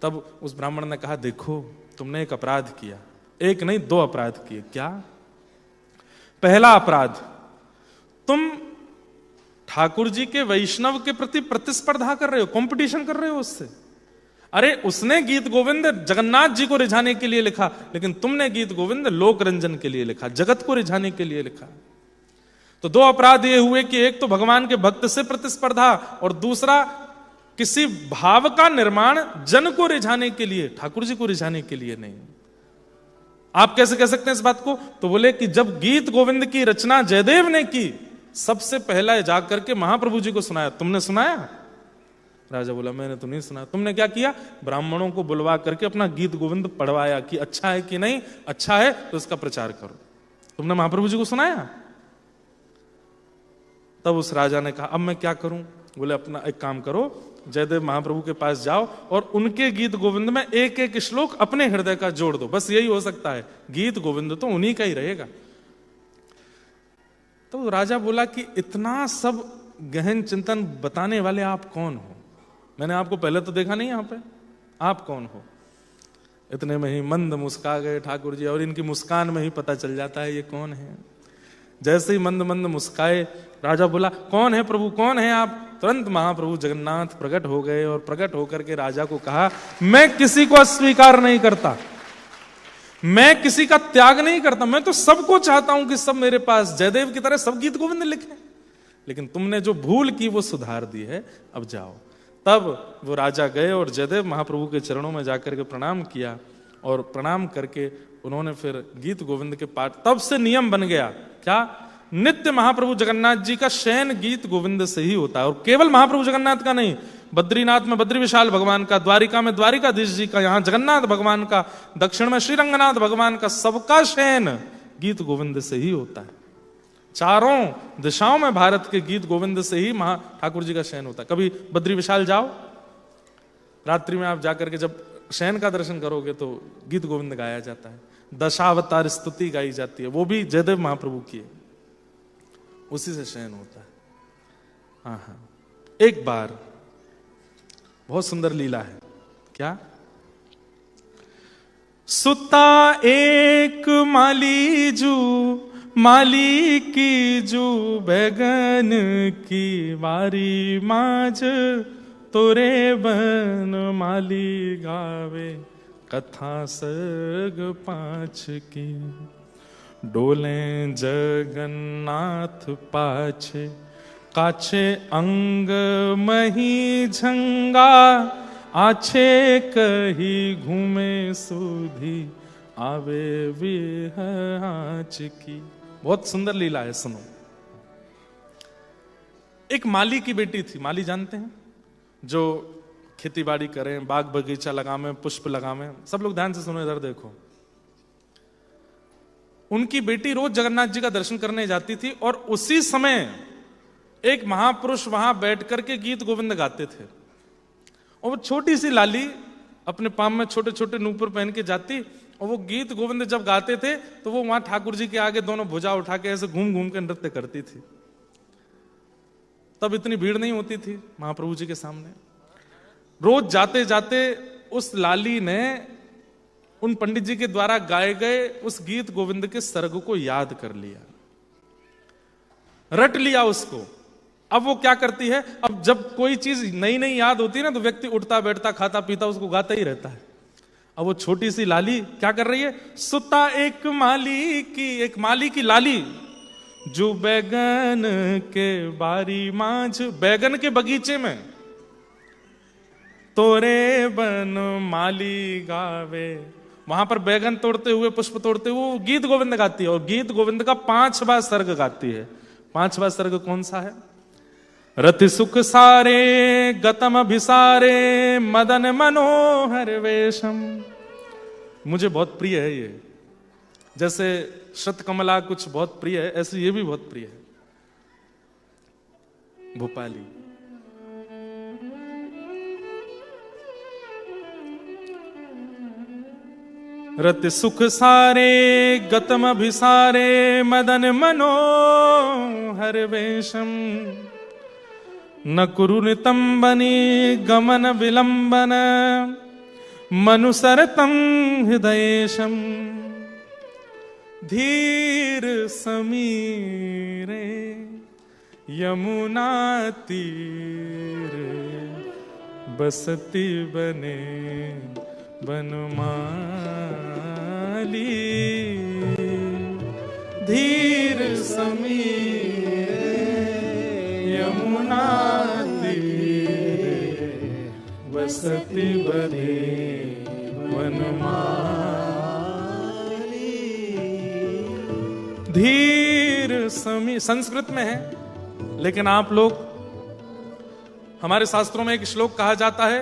तब उस ब्राह्मण ने कहा देखो तुमने एक अपराध किया, एक नहीं दो अपराध किए। क्या? पहला अपराध, तुम ठाकुर जी के वैष्णव के प्रति प्रतिस्पर्धा कर रहे हो, कंपटीशन कर रहे हो उससे। अरे उसने गीत गोविंद जगन्नाथ जी को रिझाने के लिए लिखा, लेकिन तुमने गीत गोविंद लोक रंजन के लिए लिखा, जगत को रिझाने के लिए लिखा। तो दो अपराध ये हुए कि एक तो भगवान के भक्त से प्रतिस्पर्धा और दूसरा किसी भाव का निर्माण जन को रिझाने के लिए, ठाकुर जी को रिझाने के लिए नहीं। आप कैसे कह सकते हैं इस बात को? तो बोले कि जब गीत गोविंद की रचना जयदेव ने की, सबसे पहला जाकर के महाप्रभु जी को सुनाया। तुमने सुनाया? राजा बोला मैंने तो नहीं सुना। तुमने क्या किया? ब्राह्मणों को बुलवा करके अपना गीत गोविंद पढ़वाया कि अच्छा है कि नहीं, अच्छा है तो इसका प्रचार करो। तुमने महाप्रभु जी को सुनाया? तब उस राजा ने कहा अब मैं क्या करूं? बोले अपना एक काम करो, जयदेव महाप्रभु के पास जाओ और उनके गीत गोविंद में एक एक श्लोक अपने हृदय का जोड़ दो, बस यही हो सकता है, गीत गोविंद तो उन्हीं का ही रहेगा। तो राजा बोला कि इतना सब गहन चिंतन बताने वाले आप कौन हो? मैंने आपको पहले तो देखा नहीं यहां पे, आप कौन हो? इतने में ही मंद मुस्का गए ठाकुर जी, और इनकी मुस्कान में ही पता चल जाता है ये कौन है। जैसे ही मंद मंद मुस्काए, राजा बोला कौन है प्रभु, कौन है आप? तुरंत महाप्रभु जगन्नाथ प्रकट हो गए और प्रकट होकर के राजा को कहा मैं किसी को अस्वीकार नहीं करता, मैं किसी का त्याग नहीं करता, मैं तो सबको चाहता हूं कि सब मेरे पास जयदेव की तरह सब गीत गोविंद लिखें, लेकिन तुमने जो भूल की वो सुधार दी है, अब जाओ। तब वो राजा गए और जयदेव महाप्रभु के चरणों में जाकर के प्रणाम किया और प्रणाम करके उन्होंने फिर गीत गोविंद के पाठ, तब से नियम बन गया क्या? नित्य महाप्रभु जगन्नाथ जी का शयन गीत गोविंद से ही होता है। और केवल महाप्रभु जगन्नाथ का नहीं, बद्रीनाथ में बद्री विशाल भगवान का, द्वारिका में द्वारिकाधीश जी का, यहाँ जगन्नाथ भगवान का, दक्षिण में श्रीरंगनाथ भगवान का, सबका शयन गीत गोविंद से ही होता है। चारों दिशाओं में भारत के गीत गोविंद से ही ठाकुर जी का शयन होता है। कभी बद्री विशाल जाओ, रात्रि में आप जाकर के जब शयन का दर्शन करोगे तो गीत गोविंद गाया जाता है, दशावतार स्तुति गाई जाती है, वो भी जयदेव महाप्रभु की है, उसी से शयन होता है। हाँ, एक बार बहुत सुंदर लीला है। क्या? सुता एक माली जू, माली की जू बैगन की बारी माज, तोरे बन माली गावे कथा सग पाँच की। डोले जगन्नाथ पाछे, काछे अंग मही झंगा, आछे कही घूमे सूधी, आवे विहाच की। बहुत सुंदर लीला है, सुनो। एक माली की बेटी थी, माली जानते हैं, जो खेती बाड़ी करें, बाग बगीचा लगावे, पुष्प लगावे। सब लोग ध्यान से सुनो, इधर देखो। उनकी बेटी रोज जगन्नाथ जी का दर्शन करने जाती थी और उसी समय एक महापुरुष वहां बैठ करके गीत गोविंद गाते थे। और वो छोटी सी लाली अपने पाम में छोटे छोटे नूपुर पहन के जाती और वो गीत गोविंद जब गाते थे तो वो वहां ठाकुर जी के आगे दोनों भुजा उठा के ऐसे घूम घूम के नृत्य करती थी। तब इतनी भीड़ नहीं होती थी महाप्रभु जी के सामने। रोज जाते जाते उस लाली ने उन पंडित जी के द्वारा गाए गए उस गीत गोविंद के सर्ग को याद कर लिया, रट लिया उसको। अब वो क्या करती है, अब जब कोई चीज नई नई याद होती है ना तो व्यक्ति उठता बैठता खाता पीता उसको गाता ही रहता है। अब वो छोटी सी लाली क्या कर रही है, सुता एक माली की लाली, जो बैगन के बारी मांझ, बैगन के बगीचे में, तोरे बन माली गावे, वहां पर बैगन तोड़ते हुए पुष्प तोड़ते हुए गीत गोविंद गाती है। और गीत गोविंद का 5वां सर्ग गाती है। 5वां सर्ग कौन सा है? रति सुख सारे गतम अभिसारे, मदन मनोहर वेशम। मुझे बहुत प्रिय है ये, जैसे शतकमला कुछ बहुत प्रिय है, ऐसे ये भी बहुत प्रिय है, भोपाली। रति सुख सारे गतम अभिसारे, मदन मनोहर वेशम, न कुरु नितंबनी गमन विलंबन, मनुसरतम हृदयेशम। धीर समीरे यमुना तीर, बसती बने बनमाली। धीर समीरे यमुना तीर, बसती बने बनमाली। धीर समी संस्कृत में है, लेकिन आप लोग, हमारे शास्त्रों में एक श्लोक कहा जाता है,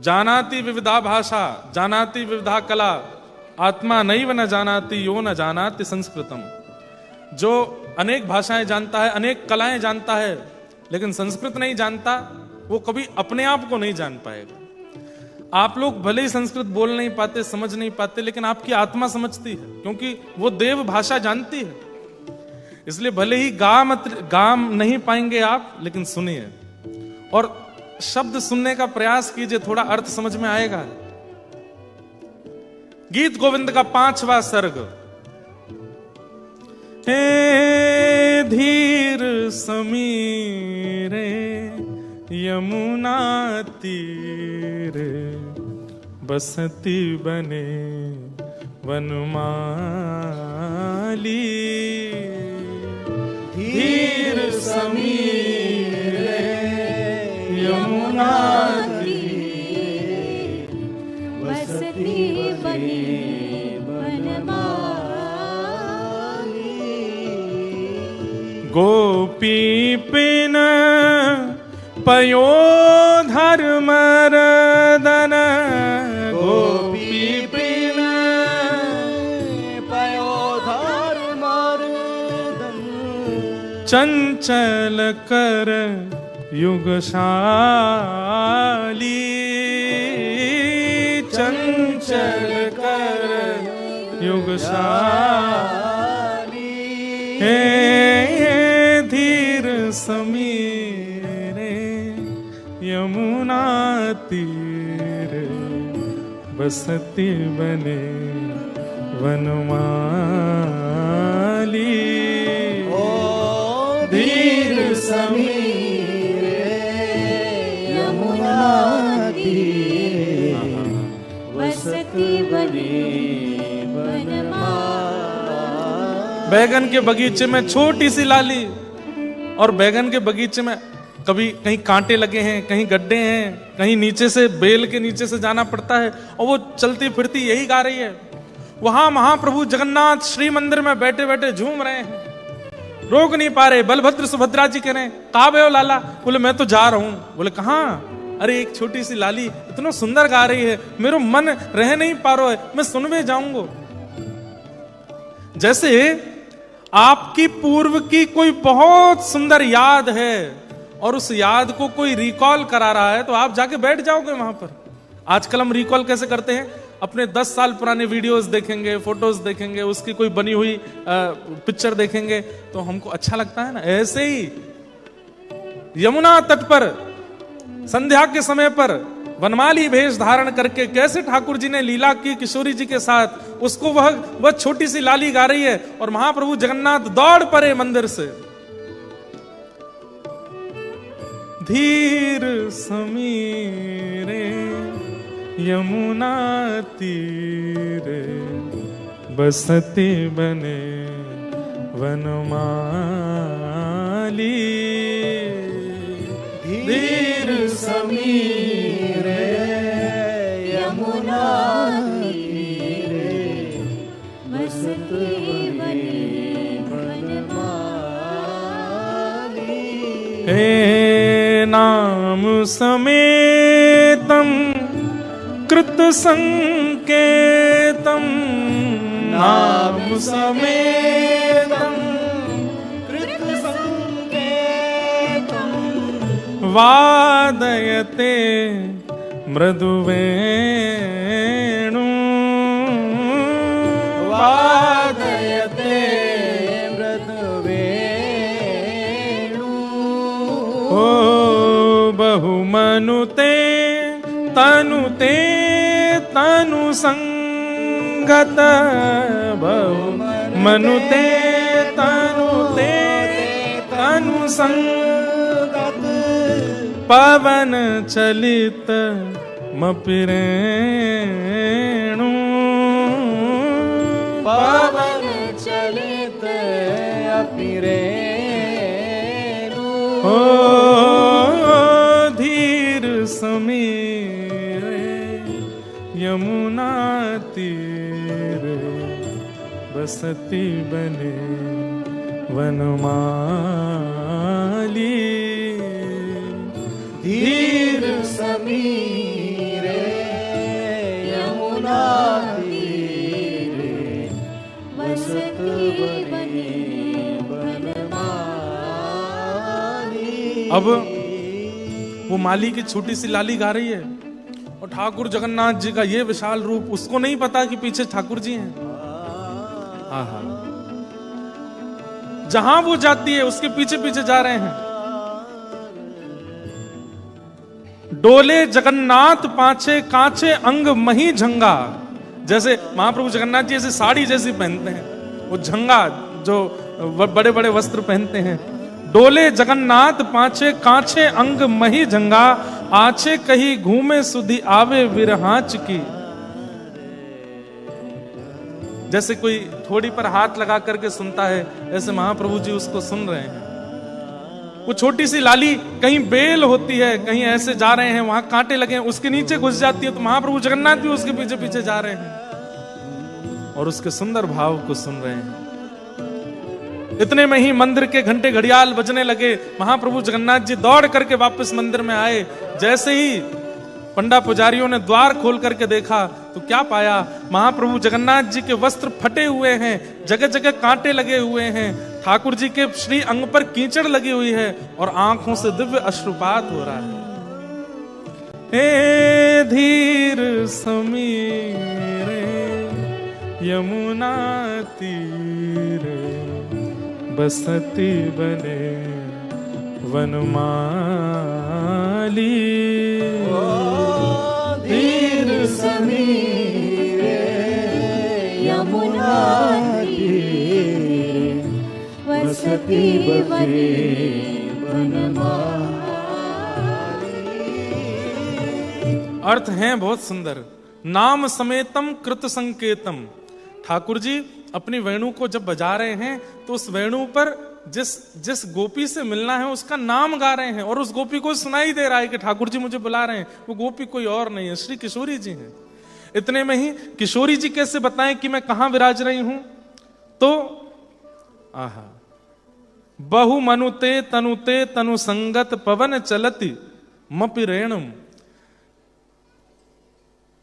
जानाति विविधा भाषा जानाति विविधा कला, आत्मा नैव न जानाति यो न जानाति संस्कृतम। जो अनेक भाषाएं जानता है, अनेक कलाएं जानता है, लेकिन संस्कृत नहीं जानता, वो कभी अपने आप को नहीं जान पाएगा। आप लोग भले ही संस्कृत बोल नहीं पाते, समझ नहीं पाते, लेकिन आपकी आत्मा समझती है, क्योंकि वो देव भाषा जानती है। इसलिए भले ही गा नहीं पाएंगे आप, लेकिन सुनिए और शब्द सुनने का प्रयास कीजिए, थोड़ा अर्थ समझ में आएगा। गीत गोविंद का 5वां सर्ग। हे धीर समीरे यमुना तीर, बसती बने वनमाली। धीर समीरे यमुना तीर, बसती बने वनमाली। गोपी पिन पयोधर मरदन, गोपी पिन पयोधर मरदन, चंचल कर युगशाली। प्रभावशाली। हे धीर समीरे यमुना तीरे बसती बने वनमाली। ओ धीर समीरे यमुना तीरे बसती बने वनमाली। बैगन के बगीचे में छोटी सी लाली, और बैगन के बगीचे में कभी कहीं कांटे लगे हैं, कहीं गड्ढे हैं, कहीं नीचे से बेल के नीचे से जाना पड़ता है, और वो चलती फिरती यही गा रही है। वहां महाप्रभु जगन्नाथ श्री मंदिर में बैठे बैठे झूम रहे हैं, रोक नहीं पा रहे। बलभद्र सुभद्रा जी कह रहे हैं कहाँ बे हो लाला? बोले मैं तो जा रहा हूं। बोले कहाँ? अरे एक छोटी सी लाली इतना सुंदर गा रही है, मेरा मन रह नहीं पा रहा है, मैं सुन में जाऊंगा। जैसे आपकी पूर्व की कोई बहुत सुंदर याद है और उस याद को कोई रिकॉल करा रहा है, तो आप जाके बैठ जाओगे वहां पर। आजकल हम रिकॉल कैसे करते हैं? अपने 10 साल पुराने वीडियोस देखेंगे, फोटोज देखेंगे, उसकी कोई बनी हुई पिक्चर देखेंगे तो हमको अच्छा लगता है ना। ऐसे ही यमुना तट पर संध्या के समय पर वनमाली भेष धारण करके कैसे ठाकुर जी ने लीला की किशोरी जी के साथ, उसको वह छोटी सी लाली गा रही है और महाप्रभु जगन्नाथ दौड़ पड़े मंदिर से। धीर समीरे यमुना तीरे बसती बने वनमाली। धीर समीरे यमुना तीरे बसती बने वनमाली। हे नाम समेतम कृत संकेतम, नाम समेतम कृत संकेतम वादयते मृदुवेणु, वादयते मृदुवेणु। ओ बहुमनुते तनुते तनु संगत, बहुमनुते तनुते तनु संगत। पवन चलित मपिरेणु, पवन चलित अपिरेणु। ओ धीर समीरे यमुना तीरे बसती बने वनमाली। धीर समीरे यमुना तीरे बसती बने वनमाली। अब वो माली की छोटी सी लाली गा रही है और ठाकुर जगन्नाथ जी का ये विशाल रूप, उसको नहीं पता कि पीछे ठाकुर जी हैं। आहा, जहां वो जाती है उसके पीछे पीछे जा रहे हैं। डोले जगन्नाथ पाछे कांचे अंग मही झंगा। जैसे महाप्रभु जगन्नाथ जी ऐसे साड़ी जैसी पहनते हैं, वो झंगा जो बड़े बड़े वस्त्र पहनते हैं। डोले जगन्नाथ पाछे कांचे अंग मही झंगा, आछे कही घूमे सुधी आवे विरहाच की। जैसे कोई थोड़ी पर हाथ लगा करके सुनता है, ऐसे महाप्रभु जी उसको सुन रहे हैं। वो छोटी सी लाली कहीं बेल होती है, कहीं ऐसे जा रहे हैं, वहां कांटे लगे हैं, उसके नीचे घुस जाती है, तो महाप्रभु जगन्नाथ भी उसके पीछे पीछे जा रहे हैं और उसके सुंदर भाव को सुन रहे हैं। इतने में ही मंदिर के घंटे घड़ियाल बजने लगे। महाप्रभु जगन्नाथ जी दौड़ करके वापस मंदिर में आए। जैसे ही पंडा पुजारियों ने द्वार खोल करके देखा तो क्या पाया? महाप्रभु जगन्नाथ जी के वस्त्र फटे हुए हैं, जगह जगह कांटे लगे हुए हैं, ठाकुर जी के श्री अंग पर कीचड़ लगी हुई है और आंखों से दिव्य अश्रुपात हो रहा है। हे धीर समीरे यमुना तीरे बसती बने वनमाली। धीर समीरे यमुना तीरे बसती बने वनमाली। अर्थ हैं बहुत सुंदर। नाम समेतम कृत संकेतम। ठाकुर जी अपनी वेणु को जब बजा रहे हैं तो उस वेणु पर जिस गोपी से मिलना है उसका नाम गा रहे हैं, और उस गोपी को सुनाई दे रहा है कि ठाकुर जी मुझे बुला रहे हैं। वो गोपी कोई और नहीं है, श्री किशोरी जी हैं। इतने में ही किशोरी जी कैसे बताएं कि मैं कहां विराज रही हूं, तो आहा, बहु मनुते तनुते तनु संगत पवन चलती मपि रेणुम।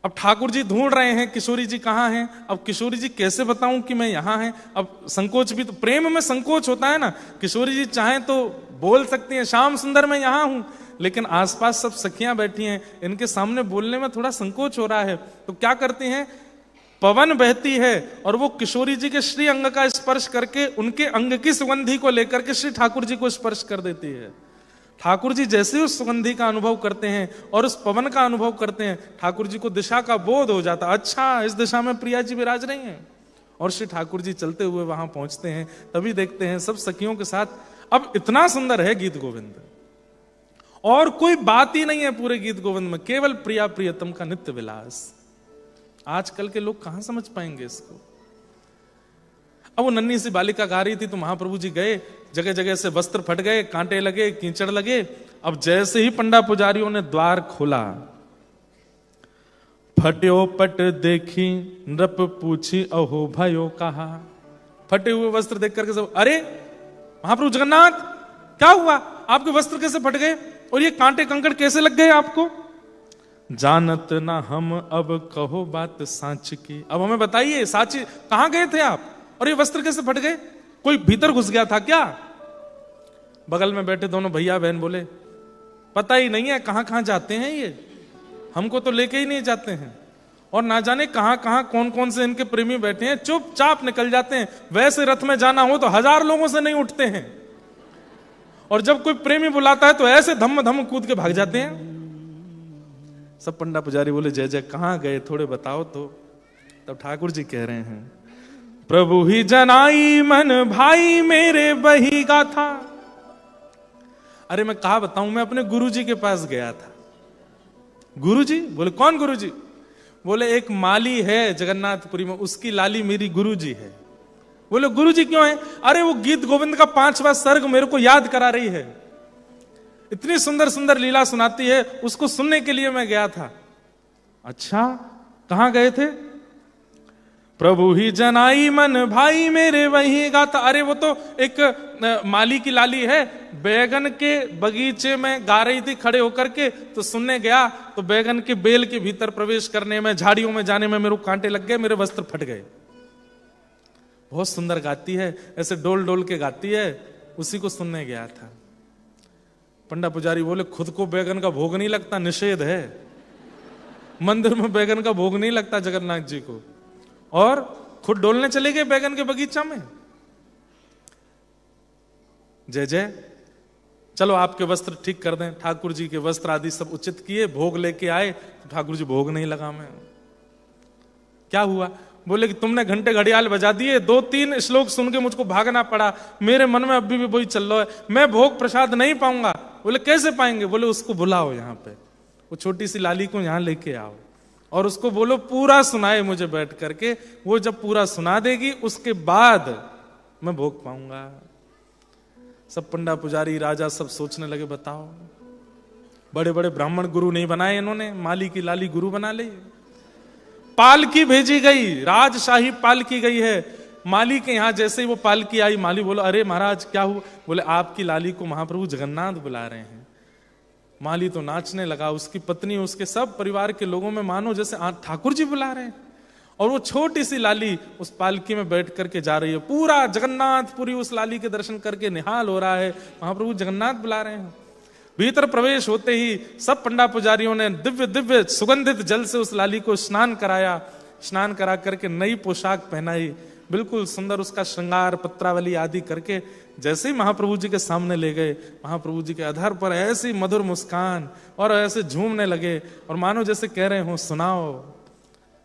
अब ठाकुर जी ढूंढ रहे हैं किशोरी जी कहाँ हैं। अब किशोरी जी कैसे बताऊं कि मैं यहां हैं। अब संकोच भी तो, प्रेम में संकोच होता है ना। किशोरी जी चाहें तो बोल सकती हैं श्याम सुंदर मैं यहां हूं, लेकिन आसपास सब सखियां बैठी हैं, इनके सामने बोलने में थोड़ा संकोच हो रहा है। तो क्या करती हैं, पवन बहती है और वो किशोरी जी के श्री अंग का स्पर्श करके उनके अंग की सुगंधी को लेकर के श्री ठाकुर जी को स्पर्श कर देती है। ठाकुर जी जैसे उस सुगंधी का अनुभव करते हैं और उस पवन का अनुभव करते हैं, ठाकुर जी को दिशा का बोध हो जाता, अच्छा इस दिशा में प्रिया जी विराज रही हैं। और श्री ठाकुर जी चलते हुए वहां पहुंचते हैं, तभी देखते हैं सब सखियों के साथ। अब इतना सुंदर है गीत गोविंद, और कोई बात ही नहीं है पूरे गीत गोविंद में, केवल प्रिया प्रियतम का नित्य विलास। आजकल के लोग कहां समझ पाएंगे इसको। अब वो नन्ही सी बालिका गा रही थी तो महाप्रभु जी गए, जगह जगह से वस्त्र फट गए, कांटे लगे, कीचड़ लगे। अब जैसे ही पंडा पुजारियों ने द्वार खोला, फट्यो पट देखी नृप पूछी अहो भयो कहा। फटे हुए वस्त्र देख करके सब, अरे महाप्रभु जगन्नाथ क्या हुआ, आपके वस्त्र कैसे फट गए और ये कांटे कंकड़ कैसे लग गए आपको। जानत ना हम अब कहो बात साच की। अब हमें बताइए साची कहां गए थे आप और ये वस्त्र कैसे फट गए, कोई भीतर घुस गया था क्या। बगल में बैठे दोनों भैया बहन बोले पता ही नहीं है कहां कहां जाते हैं ये, हमको तो लेके ही नहीं जाते हैं, और ना जाने कहां कहां कौन कौन से इनके प्रेमी बैठे हैं, चुपचाप निकल जाते हैं। वैसे रथ में जाना हो तो 1000 लोगों से नहीं उठते हैं, और जब कोई प्रेमी बुलाता है तो ऐसे धम धम कूद के भाग जाते हैं। सब पंडा पुजारी बोले जय जय कहां गए थोड़े बताओ तो। तब ठाकुर जी कह रहे हैं प्रभु ही जनाई मन भाई मेरे बही गाथा। अरे मैं कहा बताऊं, मैं अपने गुरुजी के पास गया था। गुरुजी? बोले कौन गुरुजी? बोले एक माली है जगन्नाथपुरी में, उसकी लाली मेरी गुरुजी है। बोले गुरुजी क्यों है? अरे वो गीत गोविंद का 5वां सर्ग मेरे को याद करा रही है, इतनी सुंदर सुंदर लीला सुनाती है, उसको सुनने के लिए मैं गया था। अच्छा कहां गए थे? प्रभु ही जनाई मन भाई मेरे वही गाता। अरे वो तो एक माली की लाली है, बैगन के बगीचे में गा रही थी खड़े होकर के, तो सुनने गया तो बैगन के बेल के भीतर प्रवेश करने में, झाड़ियों में जाने में मेरे को कांटे लग गए, मेरे वस्त्र फट गए। बहुत सुंदर गाती है, ऐसे डोल डोल के गाती है, उसी को सुनने गया था। पंडा पुजारी बोले खुद को बैगन का भोग नहीं लगता, निषेध है, मंदिर में बैगन का भोग नहीं लगता जगन्नाथ जी को, और खुद डोलने चले गए बैगन के बगीचा में। जय जय, चलो आपके वस्त्र ठीक कर दें। ठाकुर जी के वस्त्र आदि सब उचित किए, भोग लेके आए तो ठाकुर जी भोग नहीं लगा। मैं क्या हुआ? बोले कि तुमने घंटे घड़ियाल बजा दिए, 2-3 श्लोक सुन के मुझको भागना पड़ा, मेरे मन में अभी भी वही चल रहा है, मैं भोग प्रसाद नहीं पाऊंगा। बोले कैसे पाएंगे? बोले उसको बुलाओ यहाँ पे, वो छोटी सी लाली को यहाँ लेके आओ और उसको बोलो पूरा सुनाए मुझे बैठ करके। वो जब पूरा सुना देगी उसके बाद मैं भोग पाऊंगा। सब पंडा पुजारी राजा सब सोचने लगे, बताओ बड़े बड़े ब्राह्मण गुरु नहीं बनाए इन्होंने, माली की लाली गुरु बना ली। पालकी भेजी गई, राजशाही पालकी गई है माली के यहां। जैसे ही वो पालकी आई, माली बोला अरे महाराज क्या हुआ? बोले आपकी लाली को महाप्रभु जगन्नाथ बुला रहे हैं। माली तो नाचने लगा, उसकी पत्नी, उसके सब परिवार के लोगों में मानो जैसे ठाकुर जी बुला रहे हैं। और वो छोटी सी लाली उस पालकी में बैठ करके जा रही है, पूरा जगन्नाथपुरी उस लाली के दर्शन करके निहाल हो रहा है, महाप्रभु जगन्नाथ बुला रहे हैं। भीतर प्रवेश होते ही सब पंडा पुजारियों ने दिव्य दिव्य सुगंधित जल से उस लाली को स्नान कराया, स्नान करा करके नई पोशाक पहनाई, बिल्कुल सुंदर उसका श्रृंगार पत्रावली आदि करके जैसे ही महाप्रभु जी के सामने ले गए, महाप्रभु जी के अधर पर ऐसी मधुर मुस्कान और ऐसे झूमने लगे और मानो जैसे कह रहे हो सुनाओ।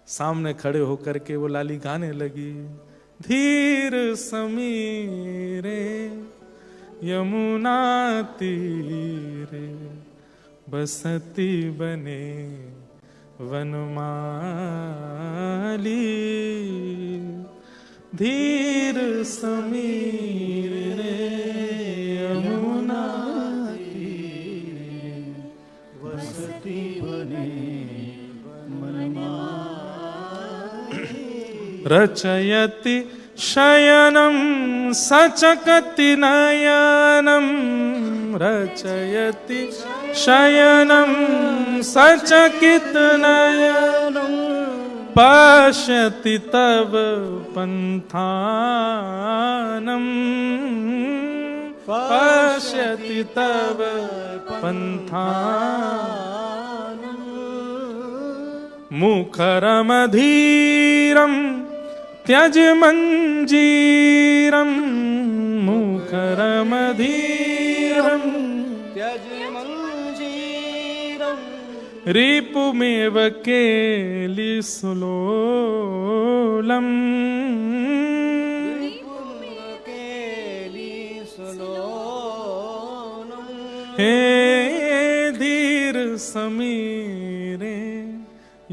सामने खड़े होकर के वो लाली गाने लगी, धीर समीरे यमुना तीरे बसती बने वनमाली, धीर समीरे यमुना तीरे बसती बने रचयति शयनं सचकति नयनं, रचयति शयनं सचकित नयनं पश्यति तव पंथानं, पश्यति तव पंथानं मुखरमधीरं त्यज मंजीरं, मुखरमधीरं त्यज मंजीरं रिपुमेव केलिसुलोलम्, हे धीर समीरे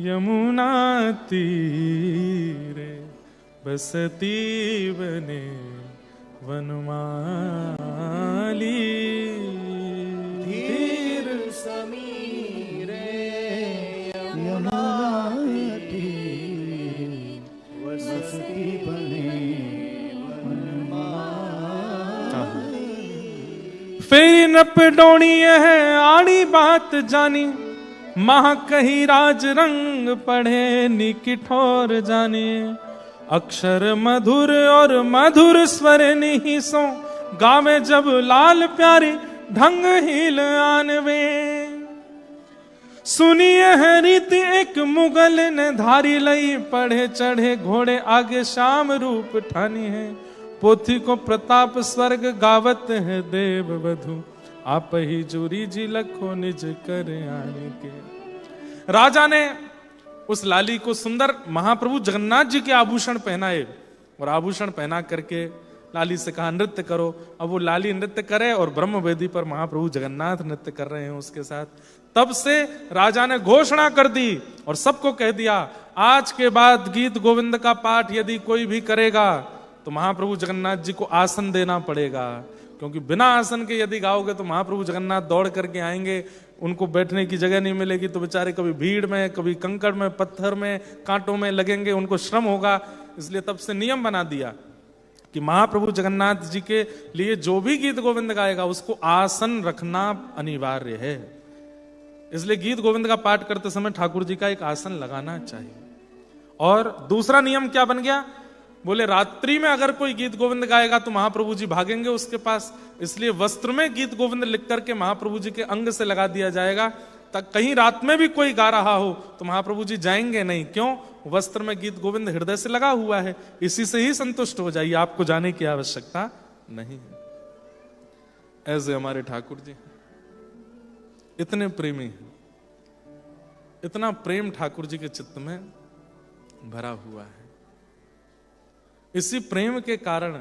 यमुना तीरे बसती बने वनमाली, धीर समीरे यमुना तीरे बसती बने वनमाली। फेरी नप डोणी है आड़ी बात जानी, महा कही राज रंग पढ़े निकिठोर जाने, अक्षर मधुर और मधुर स्वर निहिसो गावे जब लाल प्यारी ढंग हिल आनवे। सुनिए है रीति एक मुगल ने धारी लई, पढ़े चढ़े घोड़े आगे श्याम रूप ठानी है, पोथी को प्रताप स्वर्ग गावत है देव वधु, आप ही जोरी जी लखो निज कर आने के। राजा ने उस लाली को सुंदर महाप्रभु जगन्नाथ जी के आभूषण पहनाए और आभूषण पहना करके लाली से कहा नृत्य करो। अब वो लाली नृत्य करे और ब्रह्म वेदी पर महाप्रभु जगन्नाथ नृत्य कर रहे हैं उसके साथ। तब से राजा ने घोषणा कर दी और सबको कह दिया, आज के बाद गीत गोविंद का पाठ यदि कोई भी करेगा तो महाप्रभु जगन्नाथ जी को आसन देना पड़ेगा, क्योंकि बिना आसन के यदि गाओगे तो महाप्रभु जगन्नाथ दौड़ करके आएंगे, उनको बैठने की जगह नहीं मिलेगी, तो बेचारे कभी भीड़ में, कभी कंकड़ में, पत्थर में, कांटों में लगेंगे, उनको श्रम होगा। इसलिए तब से नियम बना दिया कि महाप्रभु जगन्नाथ जी के लिए जो भी गीत गोविंद गाएगा उसको आसन रखना अनिवार्य है। इसलिए गीत गोविंद का पाठ करते समय ठाकुर जी का एक आसन लगाना चाहिए। और दूसरा नियम क्या बन गया, बोले रात्रि में अगर कोई गीत गोविंद गाएगा तो महाप्रभु जी भागेंगे उसके पास, इसलिए वस्त्र में गीत गोविंद लिख करके महाप्रभु जी के अंग से लगा दिया जाएगा। तक कहीं रात में भी कोई गा रहा हो तो महाप्रभु जी जाएंगे नहीं, क्यों? वस्त्र में गीत गोविंद हृदय से लगा हुआ है, इसी से ही संतुष्ट हो जाइए, आपको जाने की आवश्यकता नहीं है। ऐसे हमारे ठाकुर जी इतने प्रेमी हैं, इतना प्रेम ठाकुर जी के चित्त में भरा हुआ है। इसी प्रेम के कारण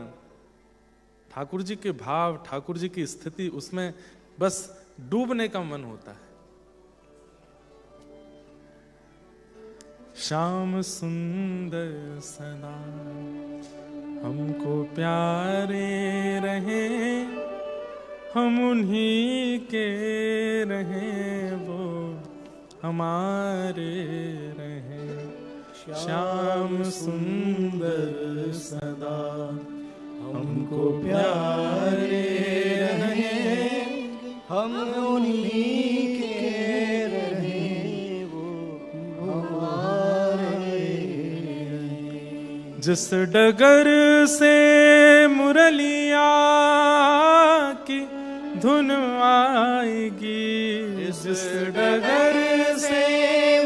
ठाकुर जी के भाव, ठाकुर जी की स्थिति, उसमें बस डूबने का मन होता है। श्याम सुंदर सदा हमको प्यारे रहे, हम उन्हीं के रहे, वो हमारे रहे। श्याम सुंदर सदा हमको प्यारे रहे, हम उन्हीं के रहे, वो हमारे। जिस डगर से मुरलिया की धुन आएगी, जिस डगर से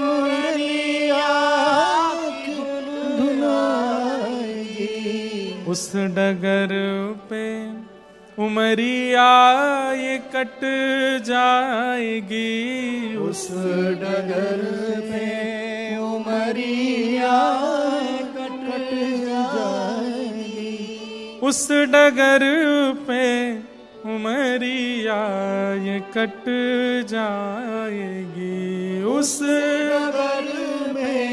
मुरलिया की उस डगर पे उमरिया ये कट जाएगी, उस डगर पे उमरिया कट जाएगी, उस डगर पे उमरिया ये कट जाएगी, उस डगर में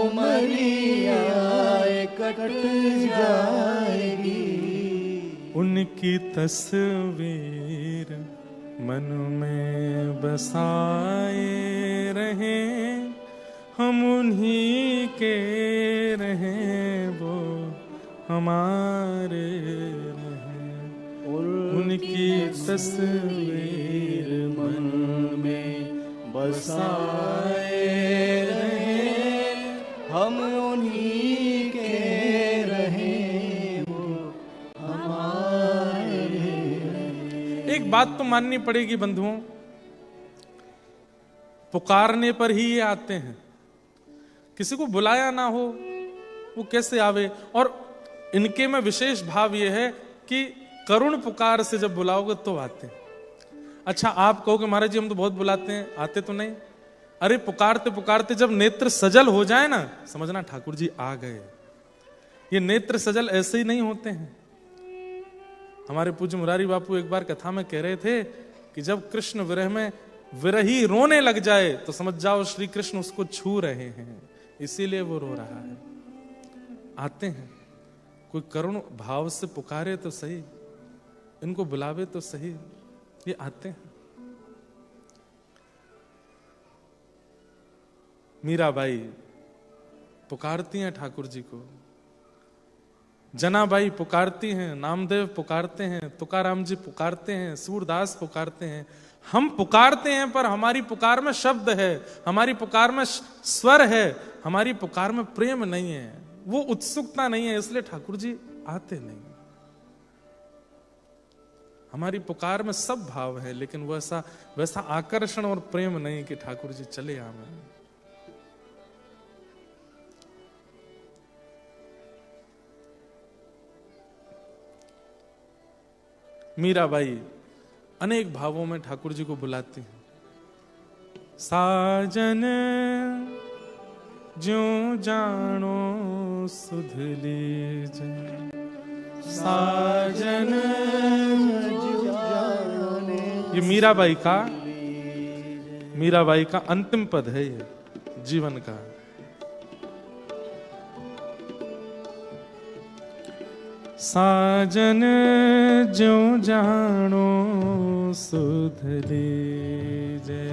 उमरिया कट जाएगी। उनकी तस्वीर मन में बसाए रहें, हम उन्हीं के रहें, वो हमारे रहें। उनकी तस्वीर मन में बसाए रहें, हम उन्हीं के रहें, वो हमारे रहें। एक बात तो माननी पड़ेगी बंधुओं, पुकारने पर ही ये आते हैं, किसी को बुलाया ना हो वो कैसे आवे। और इनके में विशेष भाव ये है कि करुण पुकार से जब बुलाओगे तो आते हैं। अच्छा आप कहोगे महाराज जी हम तो बहुत बुलाते हैं, आते तो नहीं। अरे पुकारते पुकारते जब नेत्र सजल हो जाए ना, समझना ठाकुर जी आ गए। ये नेत्र सजल ऐसे ही नहीं होते हैं। हमारे पूज्य मुरारी बापू एक बार कथा में कह रहे थे कि जब कृष्ण विरह में विरही रोने लग जाए तो समझ जाओ श्री कृष्ण उसको छू रहे हैं, इसीलिए वो रो रहा है। आते हैं, कोई करुण भाव से पुकारे तो सही, इनको बुलावे तो सही, ये आते हैं। मीराबाई पुकारती हैं ठाकुर जी को, जनाबाई पुकारती हैं, नामदेव पुकारते हैं, तुकाराम जी पुकारते हैं, सूरदास पुकारते हैं। हम पुकारते हैं पर हमारी पुकार में शब्द है, हमारी पुकार में स्वर है, हमारी पुकार में प्रेम नहीं है, वो उत्सुकता नहीं है, इसलिए ठाकुर जी आते नहीं। हमारी पुकार में सब भाव है लेकिन वैसा आकर्षण और प्रेम नहीं कि ठाकुर जी चले आवे। मीराबाई अनेक भावों में ठाकुर जी को बुलाती हैं। साजन ज्यों जानो सुध लीजे, साजन ये मीराबाई का अंतिम पद है, ये जीवन का। साजन ज्यों जानो सुध लीजे,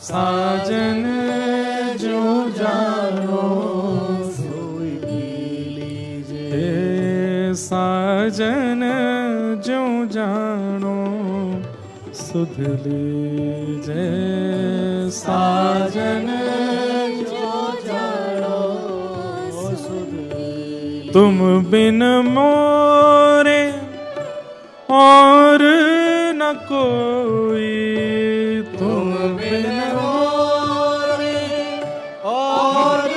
साजन ज्यों जानो सुध लीजे, साजन ज्यों जानो सुध लीजे, साजन ज्यों जानो सुध लीजे। तुम बिन मोरे और न कोई, तुम बिन मोरे और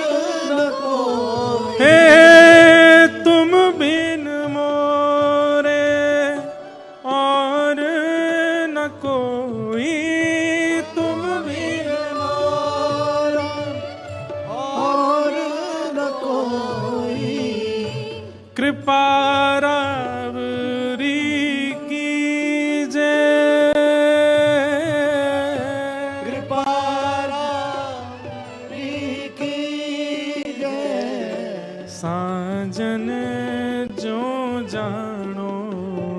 न कोई, हे तुम बिन मोरे और न कोई, तुम बिन मोरे और न कोई, कृपा साजन जो जानो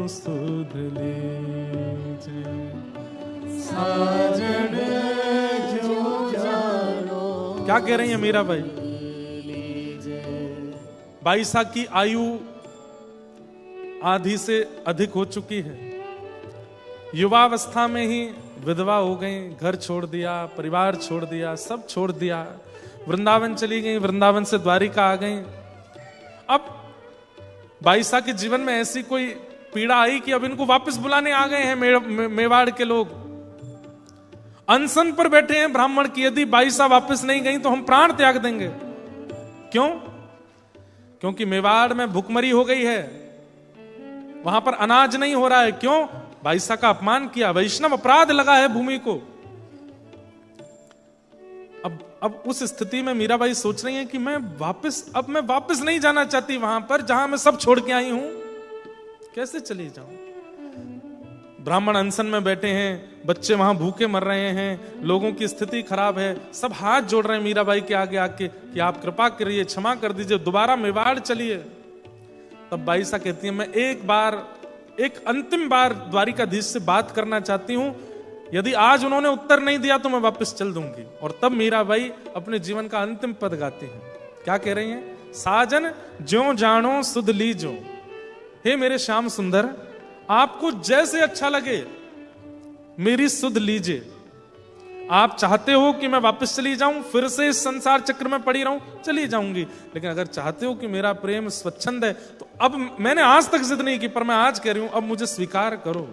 सुध लीजे, साजन जो जानो। क्या कह रही है मीराबाई? 22 साल की आयु आधी से अधिक हो चुकी है, युवावस्था में ही विधवा हो गई, घर छोड़ दिया, परिवार छोड़ दिया, सब छोड़ दिया, वृंदावन चली गई, वृंदावन से द्वारिका आ गई। अब 22 के जीवन में ऐसी कोई पीड़ा आई कि अब इनको वापस बुलाने आ गए हैं मेवाड़ के लोग। अनशन पर बैठे हैं ब्राह्मण की, यदि 22 वापस नहीं गई तो हम प्राण त्याग देंगे। क्यों? क्योंकि मेवाड़ में भुखमरी हो गई है, वहां पर अनाज नहीं हो रहा है। क्यों? बाईसा का अपमान किया, वैष्णव अपराध लगा है भूमि को। अब उस स्थिति में मीराबाई सोच रही है कि मैं वापस नहीं जाना चाहती वहां पर जहां मैं सब छोड़ के आई हूं। कैसे चली जाऊं? ब्राह्मण अनशन में बैठे हैं, बच्चे वहां भूखे मर रहे हैं, लोगों की स्थिति खराब है, सब हाथ जोड़ रहे हैं मीराबाई के आगे आके कि आप कृपा करिए, क्षमा कर दीजिए, दोबारा मेवाड़ चलिए। तब बाईसा कहती है, मैं एक अंतिम बार द्वारिकाधीश से बात करना चाहती हूं, यदि आज उन्होंने उत्तर नहीं दिया तो मैं वापस चल दूंगी। और तब मीराबाई अपने जीवन का अंतिम पद गाती हैं। क्या कह रही हैं? साजन ज्यों जानो सुध लीजो, हे मेरे श्याम सुंदर, आपको जैसे अच्छा लगे मेरी सुध लीजिए। आप चाहते हो कि मैं वापस चली जाऊं, फिर से इस संसार चक्र में पड़ी रहूं, चली जाऊंगी। लेकिन अगर चाहते हो कि मेरा प्रेम स्वच्छंद है तो अब मैंने आज तक जिद नहीं की, पर मैं आज कह रही हूं, अब मुझे स्वीकार करो।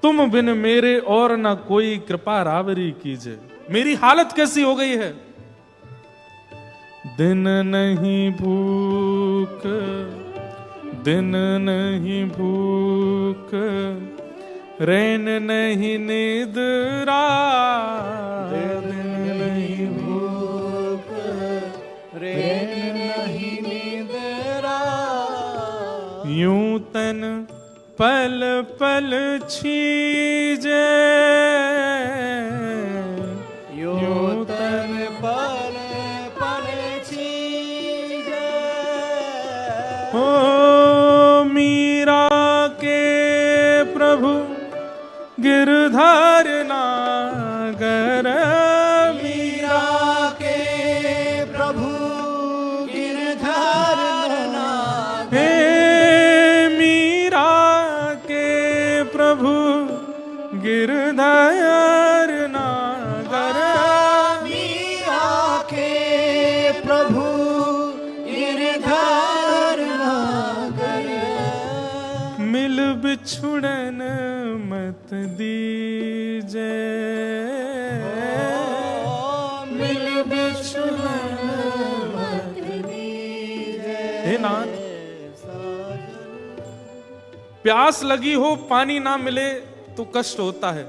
तुम बिन मेरे और ना कोई कृपा रावरी कीजिए। मेरी हालत कैसी हो गई है? दिन नहीं भूख, दिन नहीं भूख, रैन नहीं निद्रा, दिन नहीं भूख, रैन नहीं निद्रा, यूं तन पल पल छीजे, यूं तन पल पल छीजे। ओ मीरा के प्रभु गिरधर नागर, मीरा के प्रभु गिरधर नागर, हे मीरा के प्रभु गिरधर नागर, मीरा के प्रभु गिरधर नागर, मिल बिछुड़न मत दीजे, मिल बिछुड़न मत दीजे। हे नाथ, प्यास लगी हो पानी ना मिले तो कष्ट होता है,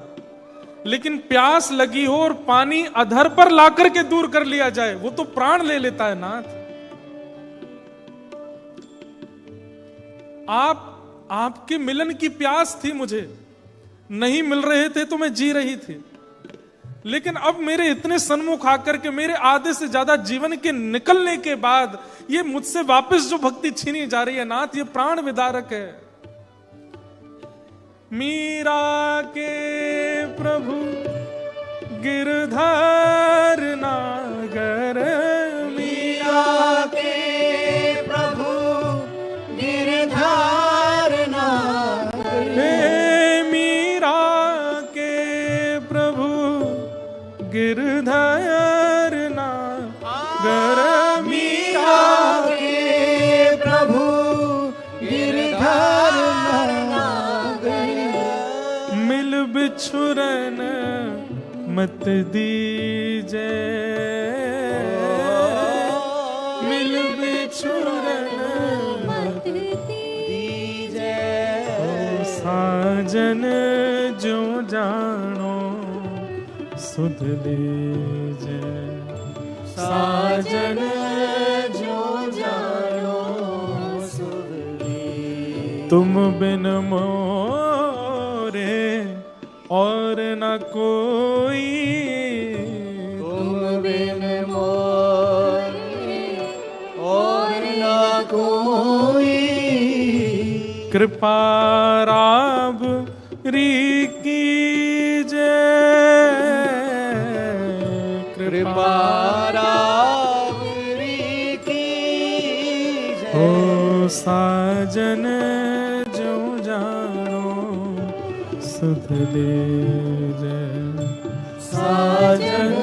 लेकिन प्यास लगी हो और पानी अधर पर लाकर के दूर कर लिया जाए, वो तो प्राण ले लेता है नाथ। आपके मिलन की प्यास थी मुझे, नहीं मिल रहे थे तो मैं जी रही थी, लेकिन अब मेरे इतने सन्मुख आकर के मेरे आधे से ज्यादा जीवन के निकलने के बाद ये मुझसे वापस जो भक्ति छीनी जा रही है नाथ, ये प्राण विदारक है। मीरा के प्रभु गिरधर नागर, मीरा के प्रभु गिरधर नागर, हे मीरा के प्रभु गिरधर नागर, मीरा के प्रभु गिरधर नागर, मिल बिछुरन मत दीजे, मिल बिछुरन मत दीजे। साजन जो जानो सुध लीजे, साजन जो जानो सुध लीजे। तुम बिन मोरे और न कोई, तुम बिन मोरे और न कोई, कृपा राब री कीजे, कृपा रावरी कीजे। ओ साजन जो जानो सुध लीजे, साजन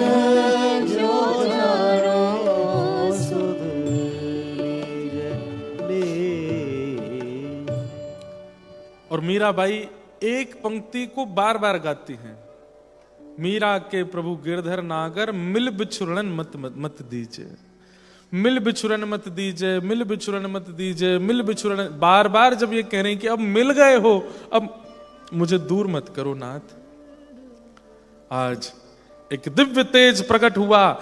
जो जानो सुध लीजे। और मीराबाई एक पंक्ति को बार बार गाती हैं, मीरा के प्रभु गिरधर नागर, मिल बिछुड़न मत दीजिए। मिल बिछुरन मत दीजिए, मिल बिछुरन मत दीजिए, मिल बिछुरन, बार बार जब ये कह रहे हैं कि अब मिल गए हो, अब मुझे दूर मत करो नाथ। आज एक दिव्य तेज प्रकट हुआ।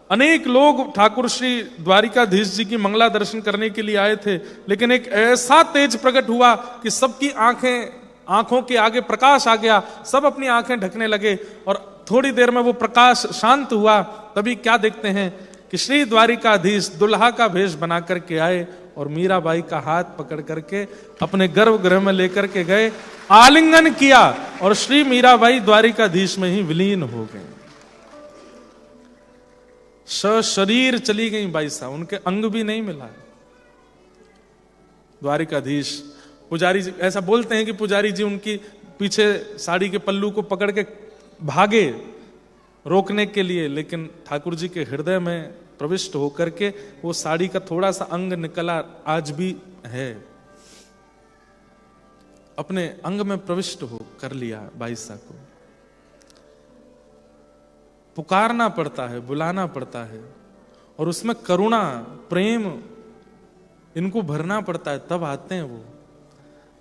अनेक लोग ठाकुर श्री द्वारिकाधीश जी की मंगला दर्शन करने के लिए आए थे, लेकिन एक ऐसा तेज प्रकट हुआ कि सबकी आंखों के आगे प्रकाश आ गया, सब अपनी आंखें ढकने लगे और थोड़ी देर में वो प्रकाश शांत हुआ। तभी क्या देखते हैं कि श्री द्वारिकाधीश दुल्हा का भेष बना करके आए और मीराबाई का हाथ पकड़ करके अपने गर्भगृह में लेकर के गए, आलिंगन किया और श्री मीराबाई द्वारिकाधीश में ही विलीन हो गए। शरीर चली गई बाई साहब, उनके अंग भी नहीं मिला। द्वारिकाधीश पुजारी जी ऐसा बोलते हैं कि पुजारी जी उनकी पीछे साड़ी के पल्लू को पकड़ के भागे रोकने के लिए, लेकिन ठाकुर जी के हृदय में प्रविष्ट होकर के वो साड़ी का थोड़ा सा अंग निकला, आज भी है, अपने अंग में प्रविष्ट हो कर लिया बाईसा को। पुकारना पड़ता है, बुलाना पड़ता है और उसमें करुणा प्रेम इनको भरना पड़ता है, तब आते हैं वो।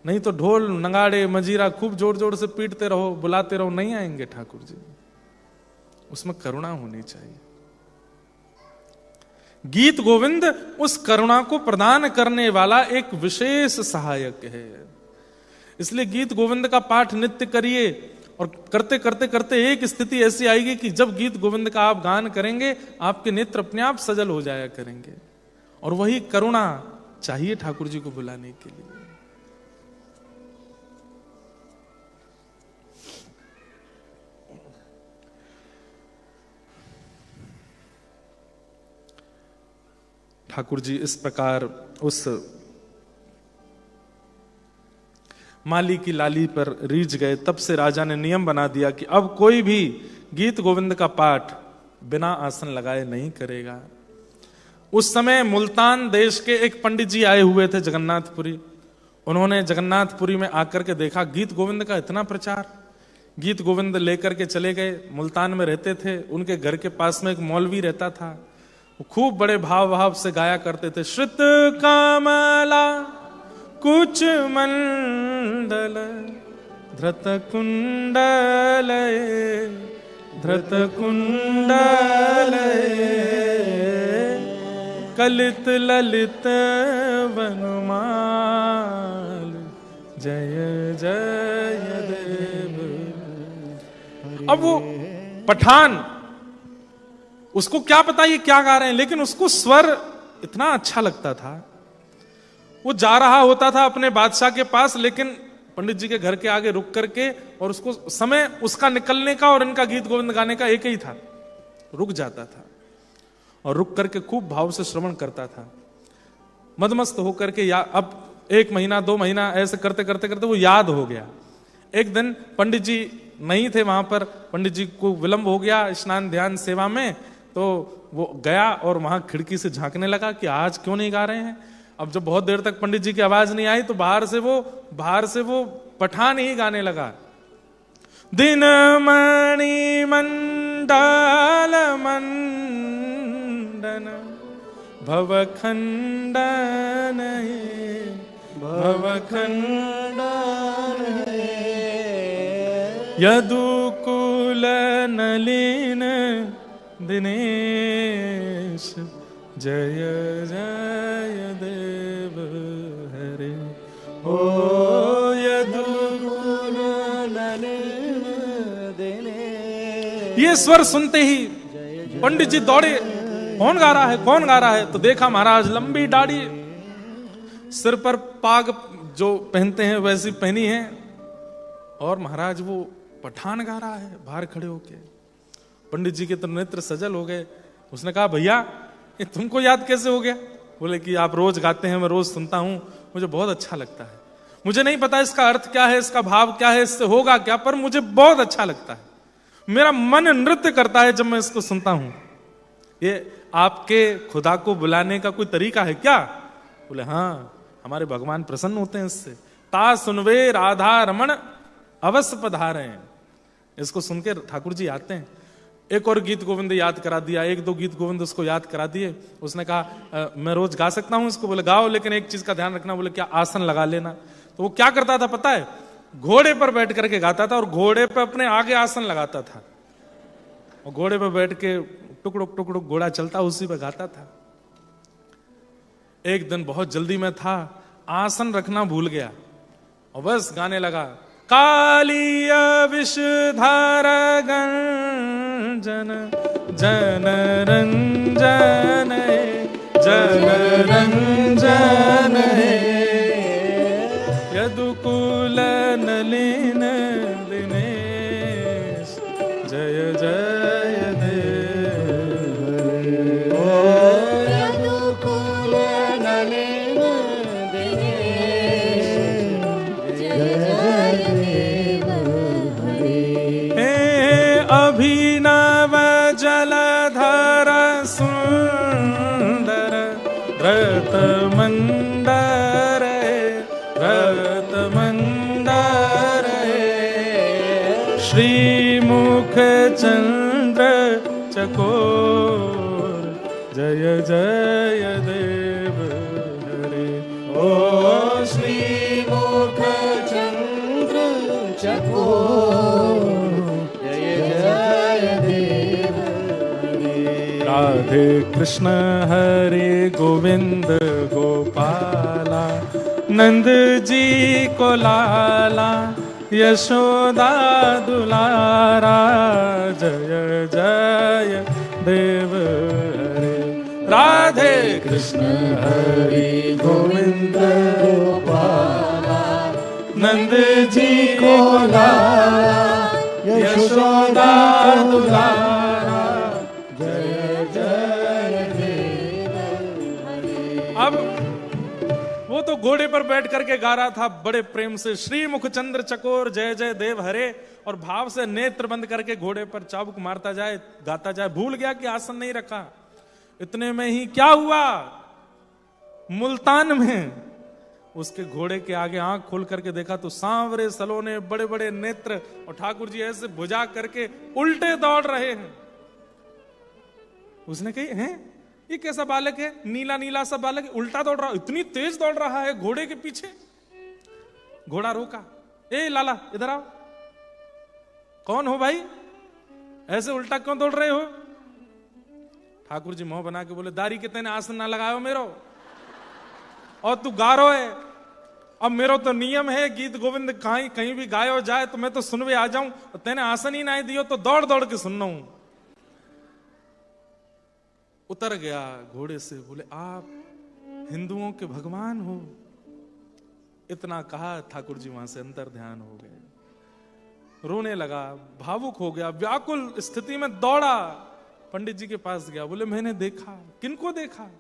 नहीं तो ढोल नगाड़े मजीरा खूब जोर जोर से पीटते रहो, बुलाते रहो, नहीं आएंगे ठाकुर जी। उसमें करुणा होनी चाहिए। गीत गोविंद उस करुणा को प्रदान करने वाला एक विशेष सहायक है। इसलिए गीत गोविंद का पाठ नित्य करिए और करते करते करते एक स्थिति ऐसी आएगी कि जब गीत गोविंद का आप गान करेंगे, आपके नेत्र अपने आप सजल हो जाया करेंगे। और वही करुणा चाहिए ठाकुर जी को बुलाने के लिए। ठाकुर जी इस प्रकार उस माली की लाली पर रीझ गए। तब से राजा ने नियम बना दिया कि अब कोई भी गीत गोविंद का पाठ बिना आसन लगाए नहीं करेगा। उस समय मुल्तान देश के एक पंडित जी आए हुए थे जगन्नाथपुरी। उन्होंने जगन्नाथपुरी में आकर के देखा गीत गोविंद का इतना प्रचार, गीत गोविंद लेकर के चले गए। मुल्तान में रहते थे, उनके घर के पास में एक मौलवी रहता था, वो खूब बड़े भाव से गाया करते थे। श्रुत कामला कुछ मंडल धृत कुंडल धृत कुंडल कलित ललित वनमाल जय जय देव। अब वो पठान, उसको क्या पता ये क्या गा रहे हैं, लेकिन उसको स्वर इतना अच्छा लगता था। वो जा रहा होता था अपने बादशाह के पास, लेकिन पंडित जी के घर के आगे रुक करके, और उसको समय उसका निकलने का और इनका गीत गोविंद गाने का एक ही था, रुक जाता था और रुक करके खूब भाव से श्रवण करता था, मदमस्त होकर के। अब 1 महीना 2 महीना ऐसे करते करते करते वो याद हो गया। एक दिन पंडित जी नहीं थे वहां पर, पंडित जी को विलंब हो गया स्नान ध्यान सेवा में, तो वो गया और वहां खिड़की से झांकने लगा कि आज क्यों नहीं गा रहे हैं। अब जब बहुत देर तक पंडित जी की आवाज नहीं आई तो बाहर से वो पठान ही गाने लगा। दिन मणि मंडल मंडन भवखंडन भवखंडन यदुकुल नलिन दिनेश जय जय देव हरे। ओ यदुकुल नलिन दिनेश। ये स्वर सुनते ही पंडित जी दौड़े, कौन गा रहा है कौन गा रहा है। तो देखा महाराज लंबी दाढ़ी, सिर पर पाग जो पहनते हैं वैसी पहनी है, और महाराज वो पठान गा रहा है बाहर खड़े होके। पंडित जी के तो नेत्र सजल हो गए। उसने कहा भैया ये तुमको याद कैसे हो गया। बोले कि आप रोज गाते हैं, मैं रोज सुनता हूं, मुझे बहुत अच्छा लगता है। मुझे नहीं पता इसका अर्थ क्या है, इसका भाव क्या है, इससे होगा क्या, पर मुझे बहुत अच्छा लगता है। मेरा मन नृत्य करता है जब मैं इसको सुनता हूं। ये आपके खुदा को बुलाने का कोई तरीका है क्या। बोले हाँ, हमारे भगवान प्रसन्न होते हैं इससे। ता सुनवे राधा रमण अवश्य पधारे। इसको सुन के ठाकुर जी आते हैं। एक और गीत गोविंद याद करा दिया, एक दो गीत गोविंद उसको याद करा दिए। उसने कहा मैं रोज गा सकता हूं इसको। बोले गाओ, लेकिन एक चीज का ध्यान रखना। बोले क्या? आसन लगा लेना। तो वो क्या करता था पता है? घोड़े पर बैठ करके गाता था और घोड़े पर अपने आगे आसन लगाता था और घोड़े पर बैठ के टुकड़ुक टुकड़ुक घोड़ा चलता, उसी पे गाता था। एक दिन बहुत जल्दी में था, आसन रखना भूल गया और बस गाने लगा, कालीय विषधार गंजन जन रंजन जन रंजन यदुकुल नलिन दिनेश जय जय देव। यदुकुल नलिन दिनेश जय जय देव हरे। अभिनव जलधर सुंदर रत मंदर रत मंदर श्रीमुख चंद्र चकोर जय जय देव हरे। ओ श्रीमुख चंद्र चकोर जय जय देव हरे। राधे कृष्ण हरे गोविंद गोपाला नंद जी को लाला यशोदा दुलारा जय जय देव हरे। राधे कृष्ण हरे गोविंद गोपाला नंद जी को लाला यशोदा दुलारा जय जय देव हरे। अब वो तो घोड़े पर बैठ करके गा रहा था बड़े प्रेम से, श्रीमुख चंद्र चकोर जय जय देव हरे, और भाव से नेत्र बंद करके घोड़े पर चाबुक मारता जाए, गाता जाए। भूल गया कि आसन नहीं रखा। इतने में ही क्या हुआ, मुल्तान में उसके घोड़े के आगे आंख खोल करके देखा तो सांवरे सलोने बड़े बड़े नेत्र और ठाकुर जी ऐसे भुजा करके उल्टे दौड़ रहे हैं। उसने कही, हैं ये कैसा बालक है, नीला नीला सा बालक उल्टा दौड़ रहा, इतनी तेज दौड़ रहा है घोड़े के पीछे। घोड़ा रोका, ए लाला इधर आओ, कौन हो भाई, ऐसे उल्टा क्यों दौड़ रहे हो? ठाकुर जी मुंह बना के बोले, दारी के तेने आसन ना लगायो मेरो, और तू गा रो है। अब मेरो तो नियम है गीत गोविंद कहीं भी गायो जाए तो मैं तो सुनवे आ जाऊं, तेने आसन ही ना दियो तो दौड़ दौड़ के सुनना हूं। उतर गया घोड़े से, बोले आप हिंदुओं के भगवान हो। इतना कहा ठाकुर जी वहां से अंतर ध्यान हो गए, रोने लगा, भावुक हो गया, व्याकुल स्थिति में दौड़ा, पंडित जी के पास गया। बोले मैंने देखा। किनको देखा?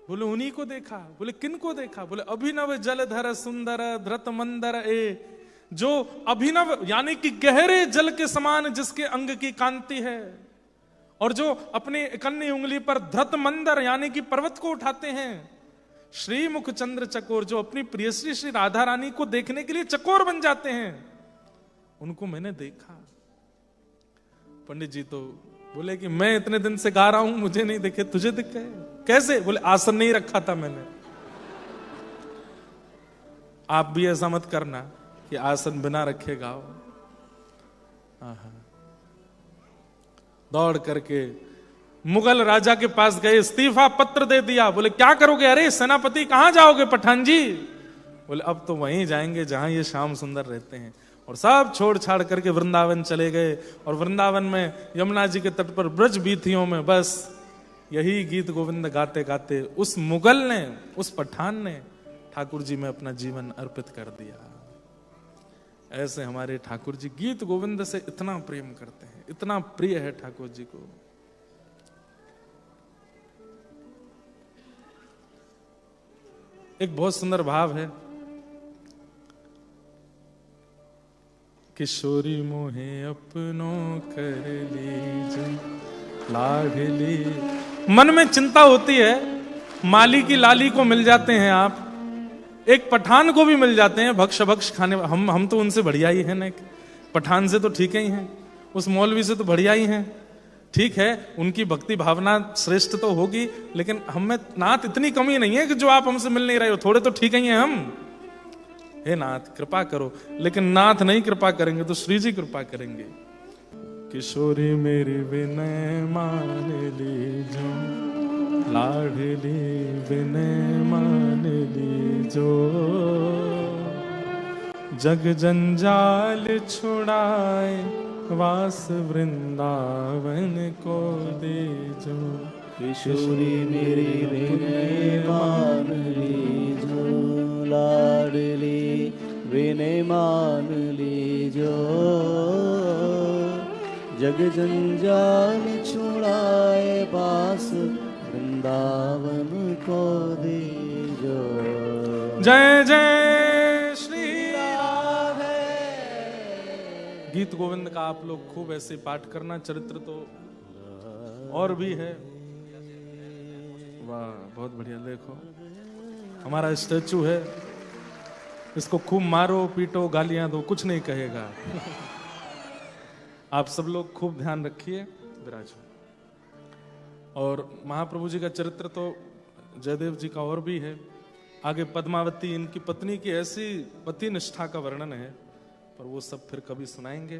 बोले उन्हीं को देखा। बोले किनको देखा? बोले अभिनव जलधर सुंदर धृत मंदर ए, जो अभिनव यानी कि गहरे जल के समान जिसके अंग की कांति है, और जो अपनी कन्नी उंगली पर धृत मंदर यानी कि पर्वत को उठाते हैं, श्रीमुख चंद्र चकोर जो अपनी प्रियश्री श्री राधा रानी को देखने के लिए चकोर बन जाते हैं, उनको मैंने देखा। पंडित जी तो बोले कि मैं इतने दिन से गा रहा हूं, मुझे नहीं देखे, तुझे दिख गए कैसे? बोले आसन नहीं रखा था मैंने। आप भी ऐसा मत करना कि आसन बिना रखे गाओ। दौड़ करके मुगल राजा के पास गए, इस्तीफा पत्र दे दिया। बोले क्या करोगे? अरे सेनापति कहां जाओगे पठान जी? बोले अब तो वहीं जाएंगे जहां ये श्याम सुंदर रहते हैं। और सब छोड़ छाड़ करके वृंदावन चले गए, और वृंदावन में यमुना जी के तट पर ब्रज बीथियों में बस यही गीत गोविंद गाते गाते उस मुगल ने, उस पठान ने ठाकुर जी में अपना जीवन अर्पित कर दिया। ऐसे हमारे ठाकुर जी गीत गोविंद से इतना प्रेम करते हैं, इतना प्रिय है ठाकुर जी को। एक बहुत सुंदर भाव है, किशोरी मोहे अपनों कर लीजिए लाडली। मन में चिंता होती है, माली की लाली को मिल जाते हैं आप, एक पठान को भी मिल जाते हैं भक्ष भक्ष खाने। हम तो उनसे बढ़िया ही है ना, पठान से तो ठीक ही हैं। उस मौलवी से तो बढ़िया ही हैं। ठीक है, उनकी भक्ति भावना श्रेष्ठ तो होगी, लेकिन हमें नाथ इतनी कमी नहीं है कि जो आप हमसे मिल नहीं रहे हो, थोड़े तो ठीक ही हैं हम। हे नाथ कृपा करो, लेकिन नाथ नहीं कृपा करेंगे तो श्री जी कृपा करेंगे। किशोरी मेरी विनय मान लीजो, लाडली विनय मान लीजो, जग जंजाल छुड़ाए वास वृंदावन को दीजो। किशोरी मेरी विनय मान लीजो, लाडली विनय मान लीजो, जग जंजाल छुड़ाए पास वृंदावन को दीजो। जय जय श्री राधे। गीत गोविंद का आप लोग खूब ऐसे पाठ करना। चरित्र तो और भी है। वाह, बहुत बढ़िया। देखो हमारा स्टैचू है, इसको खूब मारो पीटो गालियां दो, कुछ नहीं कहेगा। आप सब लोग खूब ध्यान रखिए। विराजो। और महाप्रभु जी का चरित्र तो जयदेव जी का और भी है। आगे पद्मावती इनकी पत्नी की ऐसी पति निष्ठा का वर्णन है, पर वो सब फिर कभी सुनाएंगे।